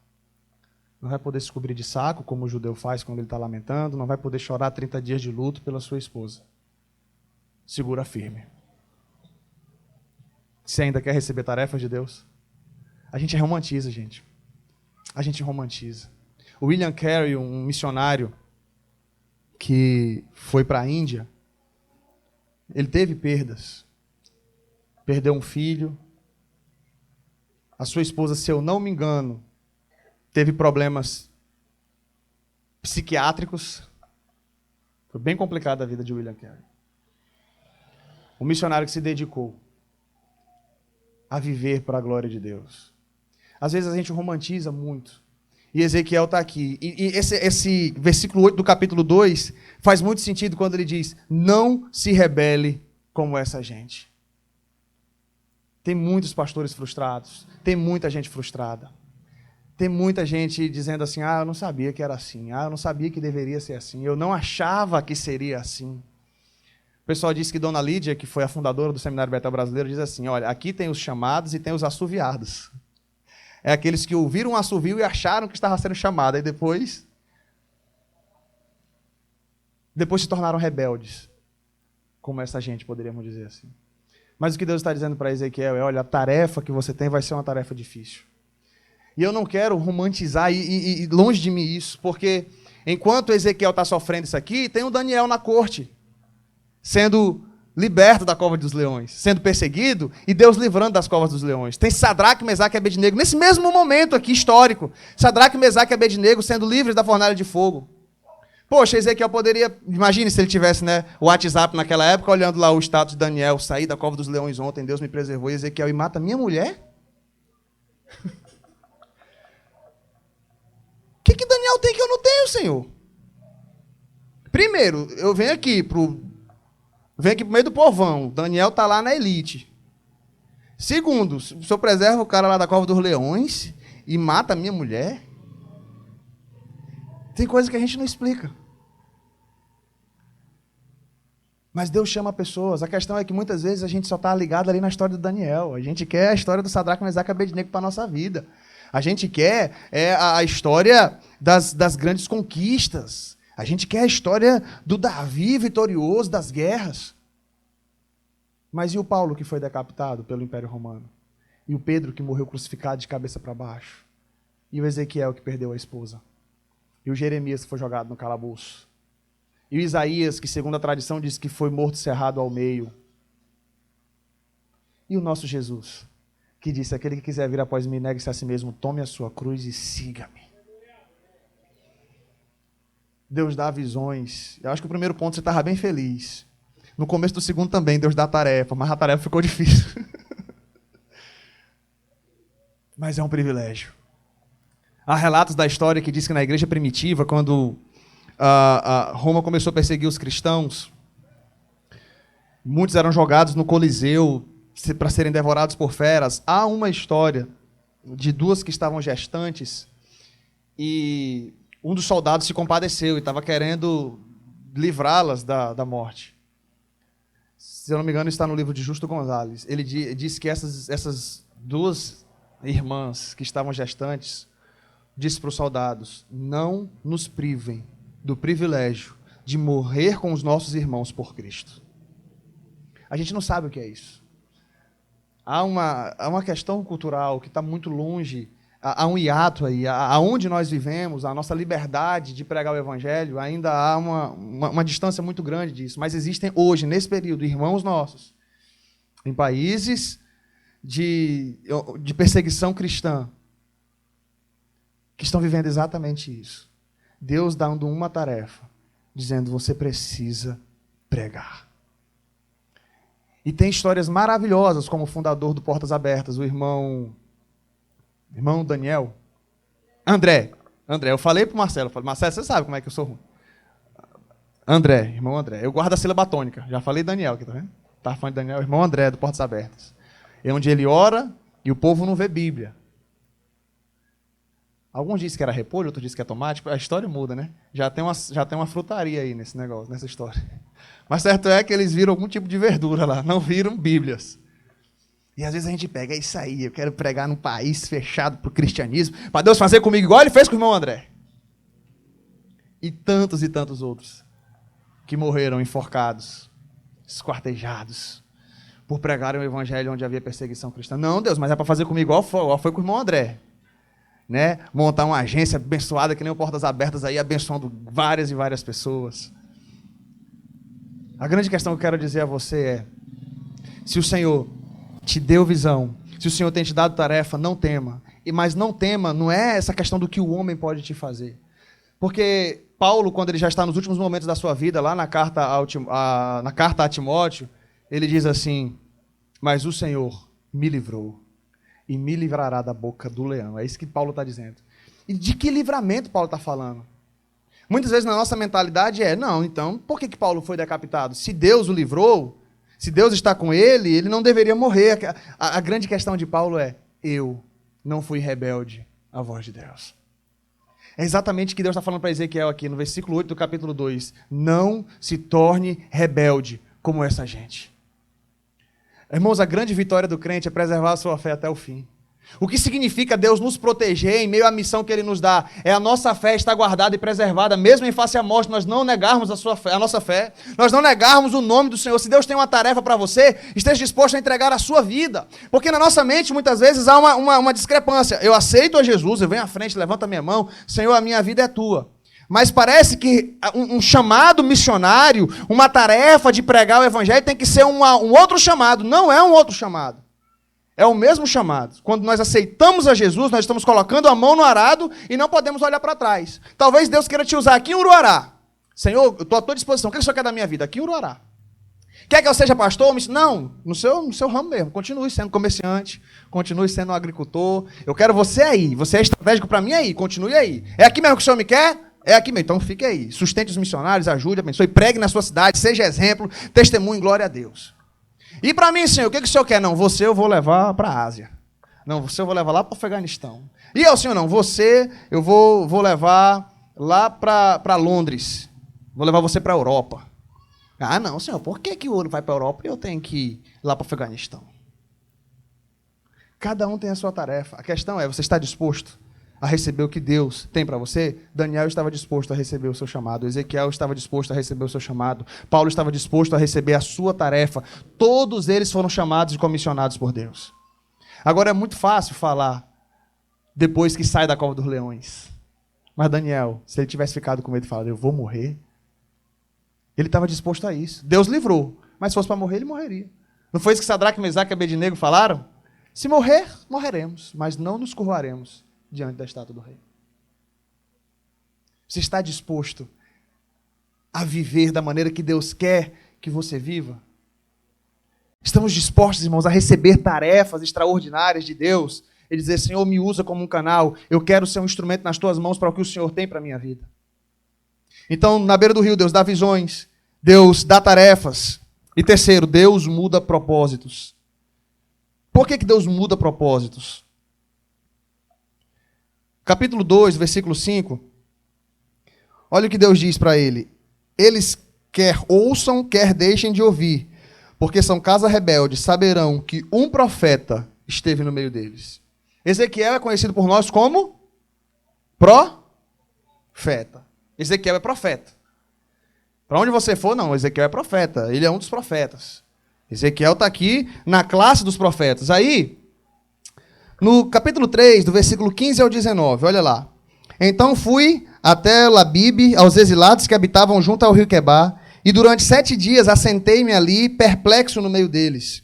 Não vai poder se cobrir de saco, como o judeu faz quando ele está lamentando. Não vai poder chorar 30 dias de luto pela sua esposa. Segura firme. Você ainda quer receber tarefas de Deus? A gente romantiza, gente. A gente romantiza. O William Carey, um missionário que foi para a Índia, ele teve perdas. Perdeu um filho. A sua esposa, se eu não me engano, teve problemas psiquiátricos. Foi bem complicada a vida de William Carey. Um missionário que se dedicou a viver para a glória de Deus. Às vezes a gente romantiza muito. E Ezequiel está aqui. E esse versículo 8 do capítulo 2 faz muito sentido quando ele diz, não se rebele como essa gente. Tem muitos pastores frustrados. Tem muita gente frustrada. Tem muita gente dizendo assim, eu não sabia que era assim. Eu não sabia que deveria ser assim. Eu não achava que seria assim. O pessoal disse que Dona Lídia, que foi a fundadora do Seminário Betel Brasileiro, diz assim, olha, aqui tem os chamados e tem os assoviados. É aqueles que ouviram um assovio e acharam que estava sendo chamado. E depois se tornaram rebeldes. Como essa gente, poderíamos dizer assim. Mas o que Deus está dizendo para Ezequiel é, olha, a tarefa que você tem vai ser uma tarefa difícil. E eu não quero romantizar e longe de mim isso, porque enquanto Ezequiel está sofrendo isso aqui, tem o Daniel na corte, sendo liberto da cova dos leões, sendo perseguido e Deus livrando das covas dos leões. Tem Sadraque, Mesaque e Abednego, nesse mesmo momento aqui histórico, Sadraque, Mesaque e Abednego sendo livres da fornalha de fogo. Poxa, Ezequiel poderia, imagine se ele tivesse, né, o WhatsApp naquela época, olhando lá o status de Daniel, saí da cova dos leões ontem, Deus me preservou, e Ezequiel, e mata minha mulher? O que Daniel tem que eu não tenho, Senhor? Primeiro, eu venho aqui pro meio do povão, Daniel está lá na elite. Segundo, o Senhor preserva o cara lá da cova dos leões e mata a minha mulher? Tem coisa que a gente não explica. Mas Deus chama pessoas. A questão é que muitas vezes a gente só está ligado ali na história do Daniel. A gente quer a história do Sadraque, Mesaque e Abednego para a nossa vida. A gente quer a história das grandes conquistas. A gente quer a história do Davi vitorioso das guerras. Mas e o Paulo que foi decapitado pelo Império Romano? E o Pedro que morreu crucificado de cabeça para baixo? E o Ezequiel que perdeu a esposa? E o Jeremias que foi jogado no calabouço? E o Isaías que, segundo a tradição, diz que foi morto cerrado ao meio? E o nosso Jesus, que disse, aquele que quiser vir após mim, negue-se a si mesmo, tome a sua cruz e siga-me. Deus dá visões. Eu acho que o primeiro ponto você estava bem feliz. No começo do segundo também, Deus dá tarefa, mas a tarefa ficou difícil. Mas é um privilégio. Há relatos da história que diz que na igreja primitiva, quando Roma começou a perseguir os cristãos, muitos eram jogados no Coliseu para serem devorados por feras. Há uma história de duas que estavam gestantes e um dos soldados se compadeceu e estava querendo livrá-las da morte. Se eu não me engano, está no livro de Justo Gonzalez. Ele disse que essas duas irmãs que estavam gestantes disse para os soldados: não nos privem do privilégio de morrer com os nossos irmãos por Cristo. A gente não sabe o que é isso. Há uma questão cultural que está muito longe, há um hiato aí, aonde nós vivemos, a nossa liberdade de pregar o evangelho, ainda há uma distância muito grande disso. Mas existem hoje, nesse período, irmãos nossos, em países de perseguição cristã, que estão vivendo exatamente isso. Deus dando uma tarefa, dizendo: você precisa pregar. E tem histórias maravilhosas, como o fundador do Portas Abertas, o irmão Daniel. André, eu falei para o Marcelo, Marcelo, você sabe como é que eu sou ruim. Irmão André. Eu guardo a sílaba tônica. Já falei Daniel aqui, tá vendo? Tá falando de Daniel, irmão André, do Portas Abertas. É onde ele ora e o povo não vê Bíblia. Alguns dizem que era repolho, outros dizem que é tomate. A história muda, né? Já tem uma frutaria aí nesse negócio, nessa história. Mas certo é que eles viram algum tipo de verdura lá, não viram Bíblias. E às vezes a gente pega: é isso aí, eu quero pregar num país fechado para o cristianismo, para Deus fazer comigo igual ele fez com o irmão André. E tantos outros que morreram enforcados, esquartejados, por pregarem o evangelho onde havia perseguição cristã. Não, Deus, mas é para fazer comigo igual foi com o irmão André. Né? Montar uma agência abençoada, que nem o Portas Abertas, aí abençoando várias e várias pessoas. A grande questão que eu quero dizer a você é: se o Senhor te deu visão, se o Senhor tem te dado tarefa, não tema. Mas não tema não é essa questão do que o homem pode te fazer. Porque Paulo, quando ele já está nos últimos momentos da sua vida, lá na carta a Timóteo, ele diz assim: mas o Senhor me livrou e me livrará da boca do leão. É isso que Paulo está dizendo. E de que livramento Paulo está falando? Muitas vezes na nossa mentalidade não, então, por que Paulo foi decapitado? Se Deus o livrou, se Deus está com ele, ele não deveria morrer. A grande questão de Paulo é: eu não fui rebelde à voz de Deus. É exatamente o que Deus está falando para Ezequiel aqui, no versículo 8 do capítulo 2. Não se torne rebelde como essa gente. Irmãos, a grande vitória do crente é preservar a sua fé até o fim. O que significa Deus nos proteger em meio à missão que Ele nos dá? É a nossa fé estar guardada e preservada, mesmo em face à morte, nós não negarmos a nossa fé, nós não negarmos o nome do Senhor. Se Deus tem uma tarefa para você, esteja disposto a entregar a sua vida. Porque na nossa mente, muitas vezes, há uma discrepância. Eu aceito a Jesus, eu venho à frente, levanto a minha mão: Senhor, a minha vida é tua. Mas parece que um chamado missionário, uma tarefa de pregar o evangelho tem que ser um outro chamado. Não é um outro chamado. É o mesmo chamado. Quando nós aceitamos a Jesus, nós estamos colocando a mão no arado e não podemos olhar para trás. Talvez Deus queira te usar aqui em Uruará. Senhor, eu estou à tua disposição. O que o Senhor quer da minha vida? Aqui em Uruará. Quer que eu seja pastor? Não, no seu ramo mesmo. Continue sendo comerciante, continue sendo um agricultor. Eu quero você aí. Você é estratégico para mim aí. Continue aí. É aqui mesmo que o Senhor me quer? É aqui mesmo, então fique aí. Sustente os missionários, ajude, abençoe, pregue na sua cidade, seja exemplo, testemunhe, glória a Deus. E para mim, Senhor, o que o Senhor quer? Não, você eu vou levar para a Ásia. Não, você eu vou levar lá para o Afeganistão. E eu, Senhor, não, você eu vou levar lá para Londres. Vou levar você para a Europa. Ah, não, Senhor, por que o ouro vai para a Europa e eu tenho que ir lá para o Afeganistão? Cada um tem a sua tarefa. A questão é: você está disposto a receber o que Deus tem para você? Daniel estava disposto a receber o seu chamado. Ezequiel estava disposto a receber o seu chamado. Paulo estava disposto a receber a sua tarefa. Todos eles foram chamados e comissionados por Deus. Agora é muito fácil falar depois que sai da cova dos leões. Mas Daniel, se ele tivesse ficado com medo e falado: eu vou morrer, ele estava disposto a isso. Deus livrou, mas se fosse para morrer, ele morreria. Não foi isso que Sadraque, Mesaque e Abednego falaram? Se morrer, morreremos, mas não nos curvaremos diante da estátua do rei. Você está disposto a viver da maneira que Deus quer que você viva? Estamos dispostos, irmãos, a receber tarefas extraordinárias de Deus e dizer, Senhor, me usa como um canal, eu quero ser um instrumento nas tuas mãos para o que o Senhor tem para a minha vida. Então, na beira do rio, Deus dá visões, Deus dá tarefas. E terceiro, Deus muda propósitos. Por que Deus muda propósitos? Capítulo 2, versículo 5. Olha o que Deus diz para ele. Eles quer ouçam, quer deixem de ouvir, porque são casa rebelde, saberão que um profeta esteve no meio deles. Ezequiel é conhecido por nós como profeta. Ezequiel é profeta. Para onde você for, não, Ezequiel é profeta. Ele é um dos profetas. Ezequiel está aqui na classe dos profetas. Aí, no capítulo 3, do versículo 15 ao 19, olha lá. Então fui até Labibe, aos exilados que habitavam junto ao rio Quebar, e durante 7 dias assentei-me ali, perplexo no meio deles.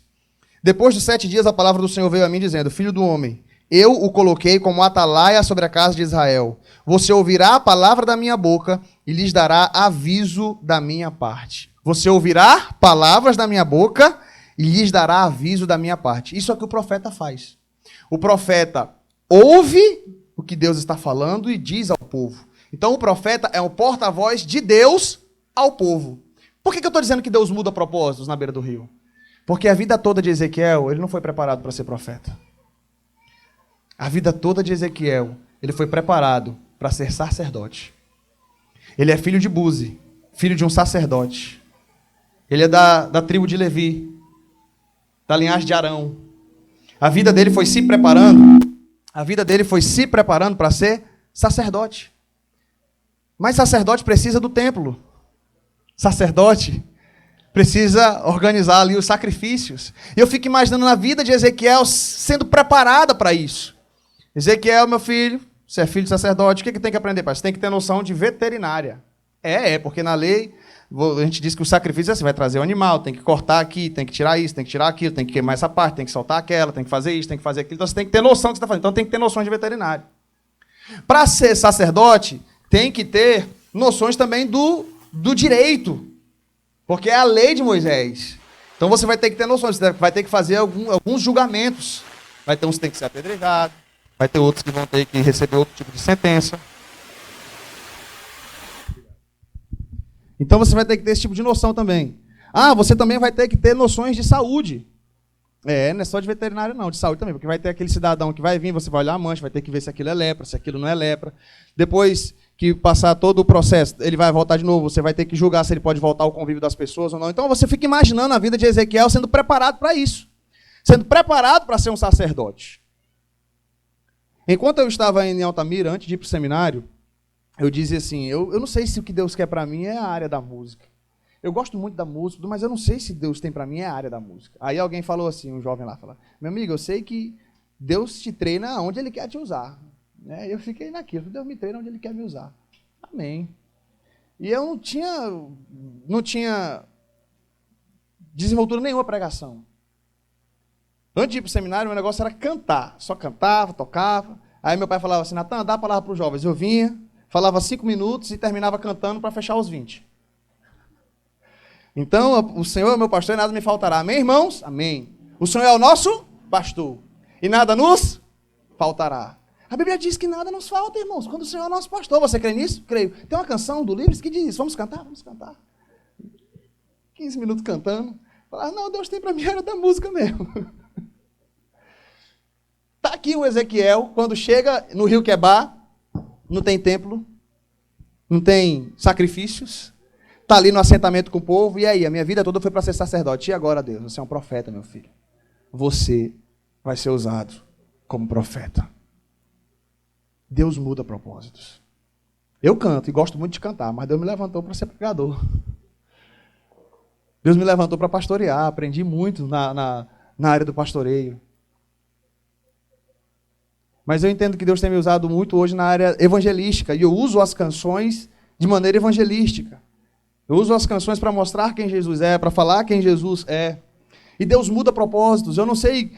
Depois dos 7 dias, a palavra do Senhor veio a mim, dizendo, Filho do homem, eu o coloquei como atalaia sobre a casa de Israel. Você ouvirá a palavra da minha boca e lhes dará aviso da minha parte. Você ouvirá palavras da minha boca e lhes dará aviso da minha parte. Isso é o que o profeta faz. O profeta ouve o que Deus está falando e diz ao povo. Então o profeta é o porta-voz de Deus ao povo. Por que eu estou dizendo que Deus muda propósitos na beira do rio? Porque a vida toda de Ezequiel, ele não foi preparado para ser profeta. A vida toda de Ezequiel, ele foi preparado para ser sacerdote. Ele é filho de Buzi, filho de um sacerdote. Ele é da tribo de Levi, da linhagem de Arão. A vida dele foi se preparando para ser sacerdote. Mas sacerdote precisa do templo. Sacerdote precisa organizar ali os sacrifícios. E eu fico imaginando na vida de Ezequiel sendo preparada para isso. Ezequiel, meu filho, você é filho de sacerdote, o que tem que aprender, pai? Você tem que ter noção de veterinária. Porque na lei, a gente diz que o sacrifício é assim, vai trazer o animal, tem que cortar aqui, tem que tirar isso, tem que tirar aquilo, tem que queimar essa parte, tem que soltar aquela, tem que fazer isso, tem que fazer aquilo. Então você tem que ter noção do que você está fazendo. Então tem que ter noção de veterinário. Para ser sacerdote, tem que ter noções também do direito. Porque é a lei de Moisés. Então você vai ter que ter noções, você vai ter que fazer alguns julgamentos. Vai ter uns que tem que ser apedrejado, vai ter outros que vão ter que receber outro tipo de sentença. Então você vai ter que ter esse tipo de noção também. Você também vai ter que ter noções de saúde. Não é só de veterinário não, de saúde também. Porque vai ter aquele cidadão que vai vir, você vai olhar a mancha, vai ter que ver se aquilo é lepra, se aquilo não é lepra. Depois que passar todo o processo, ele vai voltar de novo, você vai ter que julgar se ele pode voltar ao convívio das pessoas ou não. Então você fica imaginando a vida de Ezequiel sendo preparado para isso. Sendo preparado para ser um sacerdote. Enquanto eu estava em Altamira, antes de ir para o seminário, eu dizia assim, eu não sei se o que Deus quer para mim é a área da música. Eu gosto muito da música, mas eu não sei se Deus tem para mim é a área da música. Aí alguém falou assim, um jovem lá, falou, meu amigo, eu sei que Deus te treina onde Ele quer te usar. Eu fiquei naquilo, Deus me treina onde Ele quer me usar. Amém. E eu não tinha desenvoltura nenhuma pregação. Antes de ir para o seminário, meu negócio era cantar. Só cantava, tocava. Aí meu pai falava assim, Natan, dá a palavra para os jovens. Eu vinha, falava 5 minutos e terminava cantando para fechar os 20. Então, o Senhor é meu pastor e nada me faltará. Amém, irmãos? Amém. O Senhor é o nosso pastor. E nada nos faltará. A Bíblia diz que nada nos falta, irmãos, quando o Senhor é o nosso pastor. Você crê nisso? Creio. Tem uma canção do Livres que diz isso. Vamos cantar? Vamos cantar. 15 minutos cantando. Falar, não, Deus tem para mim a área da música mesmo. Está aqui o Ezequiel, quando chega no rio Quebar, não tem templo, não tem sacrifícios, está ali no assentamento com o povo, e aí, a minha vida toda foi para ser sacerdote. E agora, Deus, você é um profeta, meu filho. Você vai ser usado como profeta. Deus muda propósitos. Eu canto e gosto muito de cantar, mas Deus me levantou para ser pregador. Deus me levantou para pastorear, aprendi muito na área do pastoreio. Mas eu entendo que Deus tem me usado muito hoje na área evangelística, e eu uso as canções de maneira evangelística. Eu uso as canções para mostrar quem Jesus é, para falar quem Jesus é. E Deus muda propósitos. Eu não sei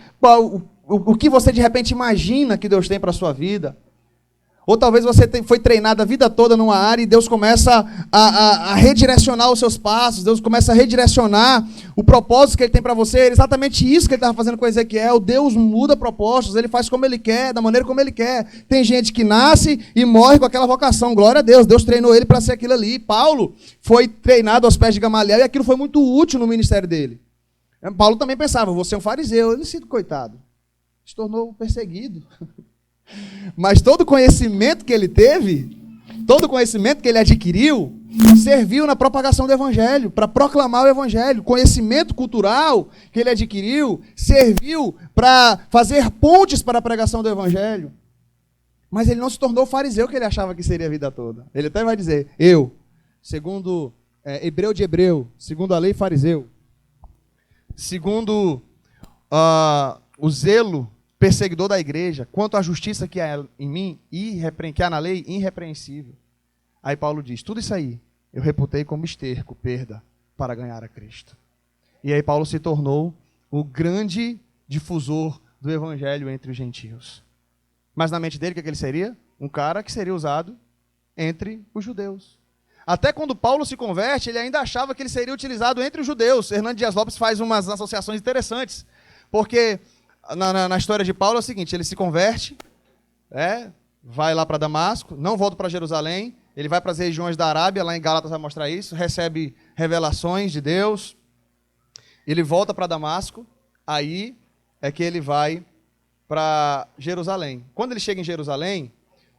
o que você de repente imagina que Deus tem para a sua vida. Ou talvez você foi treinado a vida toda numa área e Deus começa a redirecionar os seus passos, Deus começa a redirecionar o propósito que Ele tem para você. É exatamente isso que Ele estava fazendo com Ezequiel. Deus muda propósitos, Ele faz como Ele quer, da maneira como Ele quer. Tem gente que nasce e morre com aquela vocação. Glória a Deus, Deus treinou ele para ser aquilo ali. Paulo foi treinado aos pés de Gamaliel e aquilo foi muito útil no ministério dele. Paulo também pensava, vou ser um fariseu. Ele se coitado, se tornou perseguido. Mas todo o conhecimento que ele teve, todo o conhecimento que ele adquiriu, serviu na propagação do Evangelho, para proclamar o Evangelho. O conhecimento cultural que ele adquiriu serviu para fazer pontes para a pregação do Evangelho. Mas ele não se tornou o fariseu que ele achava que seria a vida toda. Ele até vai dizer, eu, segundo hebreu de hebreu, segundo a lei fariseu, segundo o zelo perseguidor da igreja, quanto à justiça que há em mim, que há na lei, irrepreensível. Aí Paulo diz, tudo isso aí, eu reputei como esterco, perda, para ganhar a Cristo. E aí Paulo se tornou o grande difusor do evangelho entre os gentios. Mas na mente dele, o que ele seria? Um cara que seria usado entre os judeus. Até quando Paulo se converte, ele ainda achava que ele seria utilizado entre os judeus. Hernando Dias Lopes faz umas associações interessantes, porque na história de Paulo é o seguinte, ele se converte, vai lá para Damasco, não volta para Jerusalém, ele vai para as regiões da Arábia, lá em Gálatas vai mostrar isso, recebe revelações de Deus, ele volta para Damasco, aí é que ele vai para Jerusalém. Quando ele chega em Jerusalém,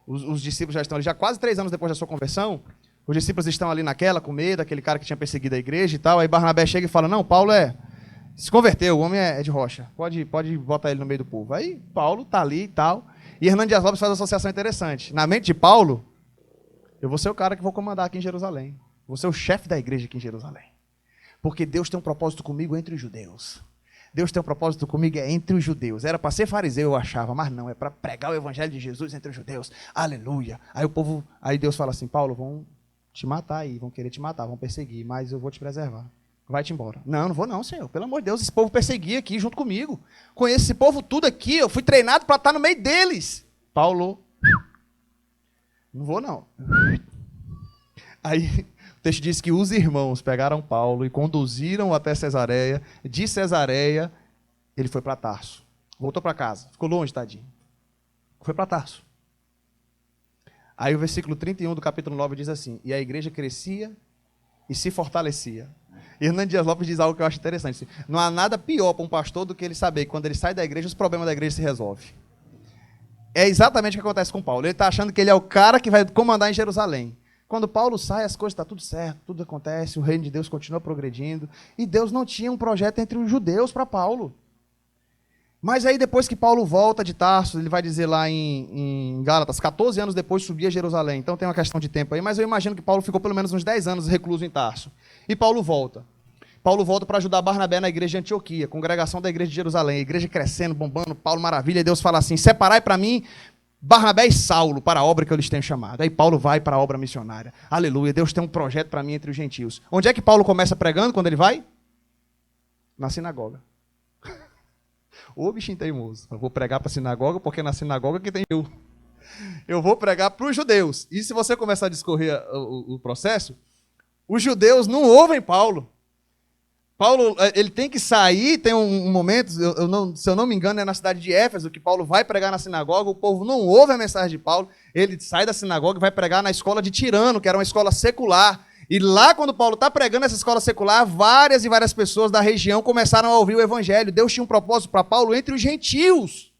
os discípulos já estão ali, já quase 3 anos depois da sua conversão, os discípulos estão ali naquela, com medo, aquele cara que tinha perseguido a igreja e tal, aí Barnabé chega e fala, não, Paulo se converteu, o homem é de rocha, pode botar ele no meio do povo. Aí Paulo está ali e tal, e Hernando Dias Lopes faz uma associação interessante. Na mente de Paulo, eu vou ser o cara que vou comandar aqui em Jerusalém, vou ser o chefe da igreja aqui em Jerusalém, porque Deus tem um propósito comigo entre os judeus. Deus tem um propósito comigo entre os judeus. Era para ser fariseu, eu achava, mas não, é para pregar o evangelho de Jesus entre os judeus. Aleluia. Aí Deus fala assim, Paulo, vão te matar aí, vão querer te matar, vão perseguir, mas eu vou te preservar. Vai-te embora. Não vou não, Senhor. Pelo amor de Deus, esse povo perseguia aqui junto comigo. Conheço esse povo tudo aqui, eu fui treinado para estar no meio deles. Paulo, não vou não. Aí o texto diz que os irmãos pegaram Paulo e conduziram até Cesareia. De Cesareia, ele foi para Tarso. Voltou para casa. Ficou longe, tadinho. Foi para Tarso. Aí o versículo 31 do capítulo 9 diz assim, e a igreja crescia e se fortalecia. E Hernando Dias Lopes diz algo que eu acho interessante. Não há nada pior para um pastor do que ele saber que quando ele sai da igreja, os problemas da igreja se resolvem. É exatamente o que acontece com Paulo. Ele está achando que ele é o cara que vai comandar em Jerusalém. Quando Paulo sai, as coisas estão tudo certo, tudo acontece, o reino de Deus continua progredindo. E Deus não tinha um projeto entre os judeus para Paulo. Mas aí depois que Paulo volta de Tarso, ele vai dizer lá em Gálatas, 14 anos depois subia a Jerusalém. Então tem uma questão de tempo aí, mas eu imagino que Paulo ficou pelo menos uns 10 anos recluso em Tarso. E Paulo volta. Paulo volta para ajudar Barnabé na igreja de Antioquia, congregação da igreja de Jerusalém, a igreja crescendo, bombando, Paulo maravilha, e Deus fala assim, separai para mim Barnabé e Saulo para a obra que eu lhes tenho chamado. Aí Paulo vai para a obra missionária. Aleluia, Deus tem um projeto para mim entre os gentios. Onde é que Paulo começa pregando quando ele vai? Na sinagoga. Ô bichinho teimoso, eu vou pregar para a sinagoga, porque na sinagoga que tem eu. Eu vou pregar para os judeus. E se você começar a discorrer o processo, os judeus não ouvem Paulo. Paulo, ele tem que sair, tem um momento, se eu não me engano, é na cidade de Éfeso, que Paulo vai pregar na sinagoga, o povo não ouve a mensagem de Paulo, ele sai da sinagoga e vai pregar na escola de Tirano, que era uma escola secular. E lá, quando Paulo está pregando essa escola secular, várias e várias pessoas da região começaram a ouvir o evangelho. Deus tinha um propósito para Paulo entre os gentios.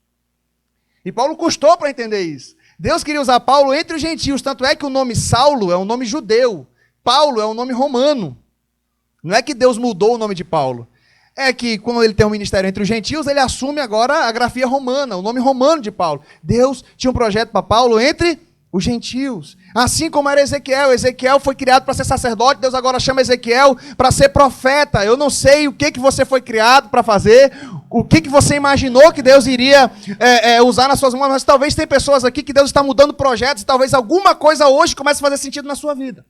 E Paulo custou para entender isso. Deus queria usar Paulo entre os gentios, tanto é que o nome Saulo é um nome judeu, Paulo é um nome romano. Não é que Deus mudou o nome de Paulo. É que, quando ele tem um ministério entre os gentios, ele assume agora a grafia romana, o nome romano de Paulo. Deus tinha um projeto para Paulo entre os gentios. Assim como era Ezequiel. Ezequiel foi criado para ser sacerdote, Deus agora chama Ezequiel para ser profeta. Eu não sei o que você foi criado para fazer, o que você imaginou que Deus iria usar nas suas mãos, mas talvez tem pessoas aqui que Deus está mudando projetos e talvez alguma coisa hoje comece a fazer sentido na sua vida.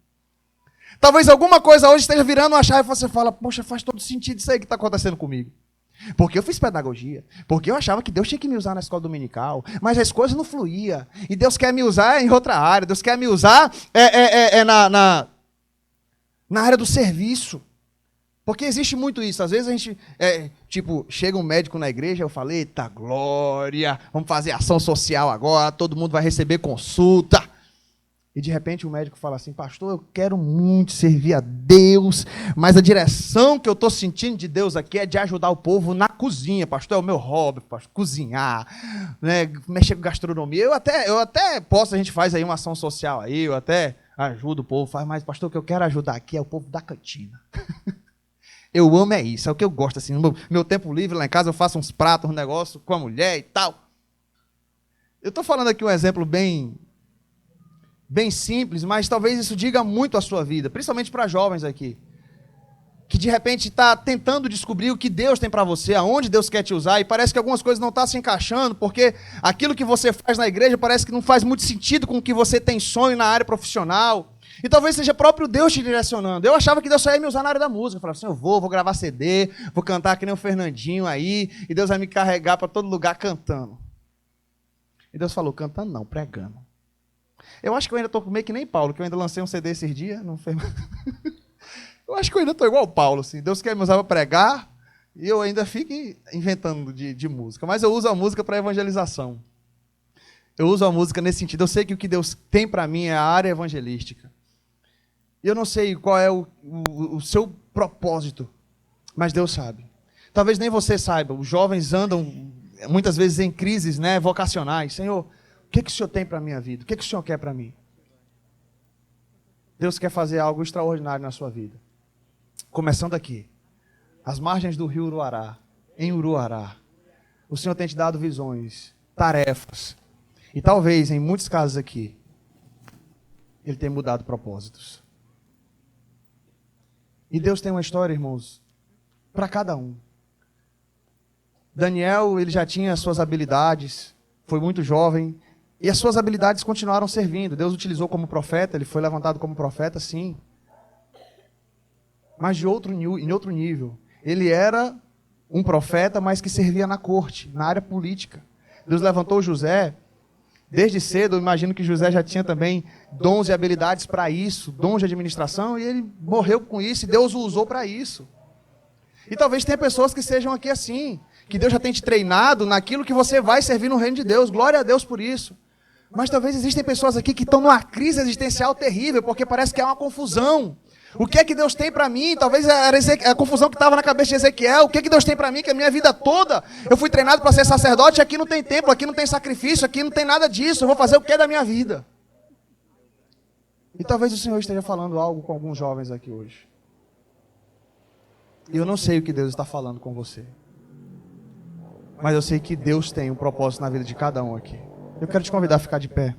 Talvez alguma coisa hoje esteja virando uma chave e você fala, poxa, faz todo sentido isso aí que está acontecendo comigo. porque eu fiz pedagogia, porque eu achava que Deus tinha que me usar na escola dominical, mas as coisas não fluíam, e Deus quer me usar em outra área, Deus quer me usar na área do serviço. Porque existe muito isso. Às vezes a gente, chega um médico na igreja, eu falo, eita glória, vamos fazer ação social agora, todo mundo vai receber consulta. E de repente o médico fala assim, pastor, eu quero muito servir a Deus, mas a direção que eu estou sentindo de Deus aqui é de ajudar o povo na cozinha, pastor, é o meu hobby, pastor, cozinhar, né, mexer com gastronomia. Eu até posso, a gente faz aí uma ação social aí, eu até ajudo o povo, mas pastor, o que eu quero ajudar aqui é o povo da cantina. Eu amo isso, é o que eu gosto, assim, no meu tempo livre lá em casa eu faço uns pratos, um negócio com a mulher e tal. Eu estou falando aqui um exemplo bem simples, mas talvez isso diga muito a sua vida, principalmente para jovens aqui, que de repente está tentando descobrir o que Deus tem para você, aonde Deus quer te usar, e parece que algumas coisas não estão se encaixando, porque aquilo que você faz na igreja parece que não faz muito sentido com o que você tem sonho na área profissional, e talvez seja próprio Deus te direcionando. Eu achava que Deus só ia me usar na área da música, eu falava assim, eu vou gravar CD, vou cantar que nem o Fernandinho aí, e Deus vai me carregar para todo lugar cantando. E Deus falou, cantando não, pregando. Eu acho que eu ainda estou meio que nem Paulo, que eu ainda lancei um CD esses dias. Não fez... Eu acho que eu ainda estou igual o Paulo. Assim. Deus quer me usar para pregar e eu ainda fico inventando de música. Mas eu uso a música para evangelização. Eu uso a música nesse sentido. Eu sei que o que Deus tem para mim é a área evangelística. Eu não sei qual é o seu propósito, mas Deus sabe. Talvez nem você saiba. Os jovens andam muitas vezes em crises, né, vocacionais. Senhor, o que o Senhor tem para a minha vida? O que o Senhor quer para mim? Deus quer fazer algo extraordinário na sua vida. Começando aqui, às margens do rio Uruará, em Uruará. O Senhor tem te dado visões, tarefas. E talvez, em muitos casos aqui, Ele tenha mudado propósitos. E Deus tem uma história, irmãos, para cada um. Daniel, ele já tinha as suas habilidades, foi muito jovem, e as suas habilidades continuaram servindo. Deus utilizou como profeta, ele foi levantado como profeta, sim. Mas em outro nível. Ele era um profeta, mas que servia na corte, na área política. Deus levantou José, desde cedo, eu imagino que José já tinha também dons e habilidades para isso, dons de administração, e ele morreu com isso, e Deus o usou para isso. E talvez tenha pessoas que sejam aqui assim, que Deus já tenha te treinado naquilo que você vai servir no reino de Deus. Glória a Deus por isso. Mas talvez existem pessoas aqui que estão numa crise existencial terrível, porque parece que há uma confusão. O que é que Deus tem para mim? Talvez era a confusão que estava na cabeça de Ezequiel. O que é que Deus tem para mim? Que a minha vida toda eu fui treinado para ser sacerdote, aqui não tem templo, aqui não tem sacrifício, aqui não tem nada disso. Eu vou fazer o que é da minha vida? E talvez o Senhor esteja falando algo com alguns jovens aqui hoje. E eu não sei o que Deus está falando com você. Mas eu sei que Deus tem um propósito na vida de cada um aqui. Eu quero te convidar a ficar de pé.